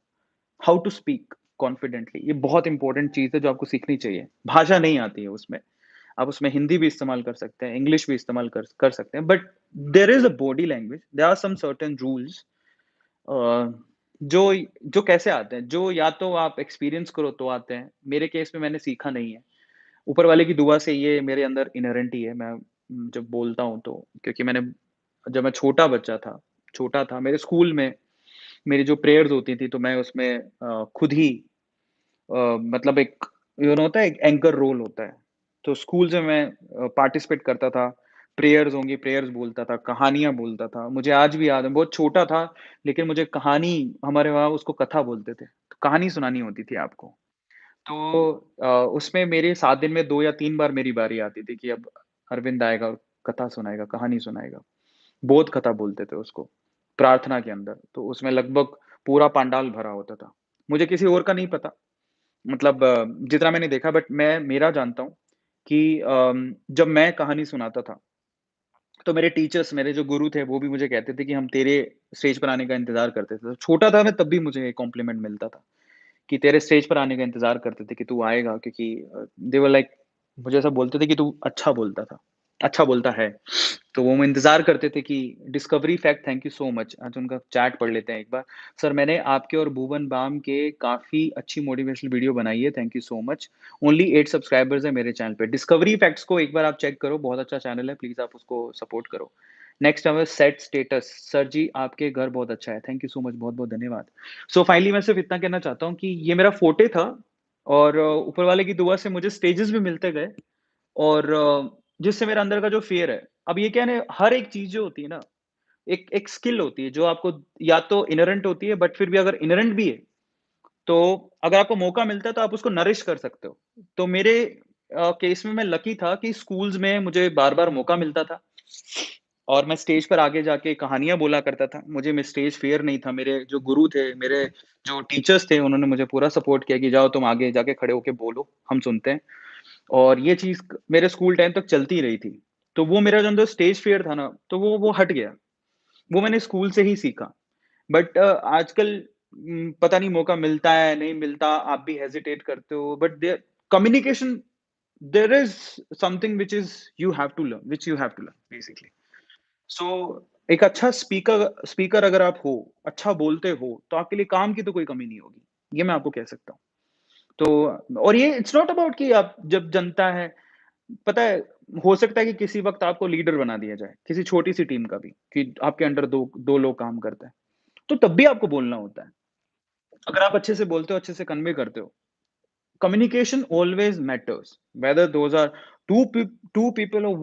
हाउ टू स्पीक कॉन्फिडेंटली, ये बहुत इंपॉर्टेंट चीज़ है जो आपको सीखनी चाहिए। भाषा नहीं आती है उसमें, आप उसमें हिंदी भी इस्तेमाल कर सकते हैं, इंग्लिश भी इस्तेमाल कर कर सकते हैं, but there is a body language, there are some certain rules uh, जो जो कैसे आते हैं, जो या तो आप एक्सपीरियंस करो तो आते हैं। मेरे केस में मैंने सीखा नहीं है। ऊपर वाले की दुआ से ये मेरे अंदर इन्हेरेंट ही है। मैं जब बोलता हूँ तो, क्योंकि मैंने जब मैं छोटा था, मेरे स्कूल में मेरी जो प्रेयर्स होती थी, तो मैं उसमें खुद ही मतलब एक होता है, एक एंकर रोल होता है। तो स्कूल से मैं पार्टिसिपेट करता था, प्रेयर्स होंगी, प्रेयर्स बोलता था, कहानियाँ बोलता था। मुझे आज भी याद है, बहुत छोटा था, लेकिन मुझे कहानी, हमारे वहाँ उसको कथा बोलते थे, तो कहानी सुनानी होती थी आपको। तो उसमें मेरे 7 दिन में 2 या 3 बार मेरी बारी आती थी कि अब अरविंद आएगा और कथा सुनाएगा, कहानी सुनाएगा। बोध कथा बोलते थे उसको, प्रार्थना के अंदर। तो उसमें लगभग पूरा पंडाल भरा होता था। मुझे किसी और का नहीं पता, मतलब जितना मैंने देखा, बट मैं मेरा जानता हूँ कि जब मैं कहानी सुनाता था, तो मेरे टीचर्स, मेरे जो गुरु थे, वो भी मुझे कहते थे कि हम तेरे स्टेज पर आने का इंतज़ार करते थे। तो छोटा था मैं, तब भी मुझे कॉम्प्लीमेंट मिलता था कि तेरे स्टेज पर आने का इंतज़ार करते थे कि तू आएगा, क्योंकि दे वर लाइक, मुझे ऐसा बोलते थे कि तू अच्छा बोलता था, अच्छा बोलता है। तो वो इंतज़ार करते थे कि discovery fact, thank you so much. आज उनका चैट पढ़ लेते हैं एक बार। सर, मैंने आपके और भुवन बाम के काफ़ी अच्छी मोटिवेशनल वीडियो बनाई है, thank you so much. Only 8 subscribers हैं मेरे चैनल पे। डिस्कवरी फैक्ट्स को एक बार आप चेक करो, बहुत अच्छा चैनल है, प्लीज़ आप उसको सपोर्ट करो। नेक्स्ट हमें सेट स्टेटस, सर जी आपके घर बहुत अच्छा है, थैंक यू सो मच, बहुत-बहुत धन्यवाद। सो फाइनली मैं सिर्फ इतना कहना चाहता हूँ कि ये मेरा फोर्टे था, और ऊपर वाले की दुआ से मुझे स्टेजेस भी मिलते गए, और जिससे मेरा अंदर का जो फ़ियर है, अब ये क्या है ना, हर एक चीज़ जो होती है ना, एक एक स्किल होती है जो आपको या तो इन्हेरेंट होती है, बट फिर भी अगर इन्हेरेंट भी है, तो अगर आपको मौका मिलता है तो आप उसको नरिश कर सकते हो। तो मेरे केस में मैं लकी था कि स्कूल्स में मुझे बार-बार मौका मिलता था, और मैं स्टेज पर आगे जाके कहानियाँ बोला करता था। मुझे में स्टेज फ़ियर नहीं था। मेरे जो गुरु थे, मेरे जो टीचर्स थे, उन्होंने मुझे पूरा सपोर्ट किया कि जाओ तुम आगे जाके खड़े होके बोलो, हम सुनते हैं। और ये चीज़ क मेरे स्कूल टाइम तक चलती रही थी। तो वो मेरा जो अंदर स्टेज फ़ियर था ना, तो वो हट गया। वो मैंने स्कूल से ही सीखा। बट आजकल पता नहीं मौका मिलता है, नहीं मिलता, आप भी हेजिटेट करते हो, but there communication, there is something which you have to learn basically. So एक अच्छा स्पीकर स्पीकर अगर आप हो, अच्छा बोलते हो, तो आपके लिए काम की तो कोई कमी नहीं होगी। ये मैं आपको कह सकता हूँ। तो और ये इट्स नॉट अबाउट कि आप जब जनता है, पता है, हो सकता है कि किसी वक़्त आपको लीडर बना दिया जाए, किसी छोटी-सी टीम का भी, कि आपके अंडर 2 लोग काम करते हैं, तो तब भी आपको बोलना होता है। अगर आप अच्छे से बोलते हो, अच्छे से कन्वे करते हो, communication always matters, whether those are 2 people और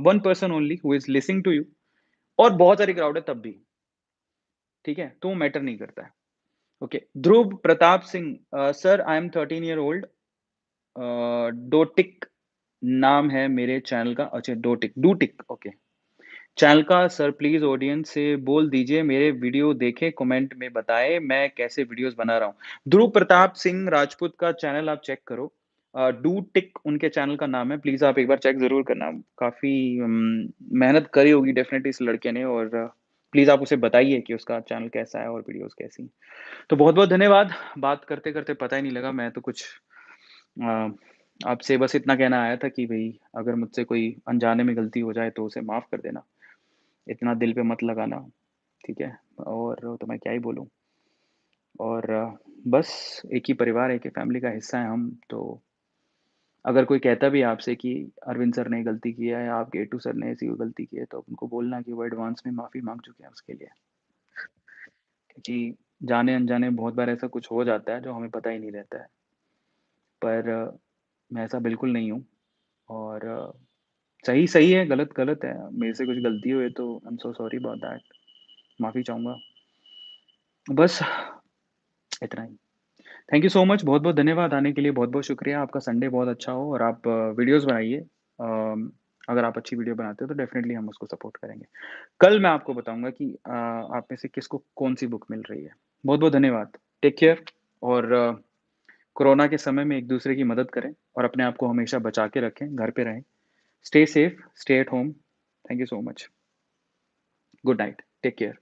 1 person only who is listening to you, और बहुत सारी क्राउड है तब भी, ठीक है? तो वो मैटर नहीं करता है। Okay, Dhruv Pratap Singh, sir I am 13 year old, डोटिक नाम है मेरे चैनल का। अच्छा, डोटिक, डूटिक, ओके। चैनल का सर प्लीज़ ऑडियंस से बोल दीजिए मेरे वीडियो देखें, कमेंट में बताएँ मैं कैसे वीडियोज़ बना रहा हूँ। ध्रुव प्रताप सिंह राजपूत का चैनल आप चेक करो। डू टिक उनके चैनल का नाम है, प्लीज़ आप एक बार चेक ज़रूर करना। काफ़ी मेहनत करी होगी डेफ़िनेटली इस लड़के ने, और प्लीज़ आप उसे बताइए कि उसका चैनल कैसा है और वीडियोज़ कैसी हैं। तो बहुत-बहुत धन्यवाद। बात करते-करते पता ही नहीं लगा, मैं तो कुछ अ, आपसे बस इतना कहना आया था कि भई अगर मुझसे कोई अनजाने में गलती हो जाए तो उसे माफ़ कर देना। इतना दिल पे मत लगाना, ठीक है? और तो मैं क्या ही बोलूँ, और बस एक ही परिवार, एक ही फैमिली का हिस्सा हैं हम, तो अगर कोई कहता भी है आपसे कि अरविंद सर ने गलती किया है, आप गेटू सर ने ऐसी कोई गलती की है, तो आप उनको बोलना कि वो एडवांस में माफ़ी माँग चुके हैं उसके लिए। क्योंकि जाने-अनजाने बहुत बार ऐसा कुछ हो जाता है जो हमें पता ही नहीं रहता है। पर मैं ऐसा बिल्कुल नहीं हूँ, और सही सही है, गलत गलत है। मेरे से कुछ गलती हुई है तो I am so sorry about that, माफ़ी चाहूँगा। बस इतना ही। थैंक यू सो मच, बहुत-बहुत धन्यवाद आने के लिए, बहुत-बहुत शुक्रिया। आपका संडे बहुत अच्छा हो और आप वीडियोज़ बनाइए। अगर आप अच्छी वीडियो बनाते हो तो डेफ़िनिटली हम उसको सपोर्ट करेंगे। कल मैं आपको बताऊँगा कि आप में से किसको कौन-सी बुक मिल रही है। बहुत-बहुत धन्यवाद। टेक केयर और कोरोना के समय में एक-दूसरे की मदद करें और अपने आप को हमेशा बचा के रखें, घर पे रहें। Stay safe, stay at home. Thank you so much. Good night. Take care.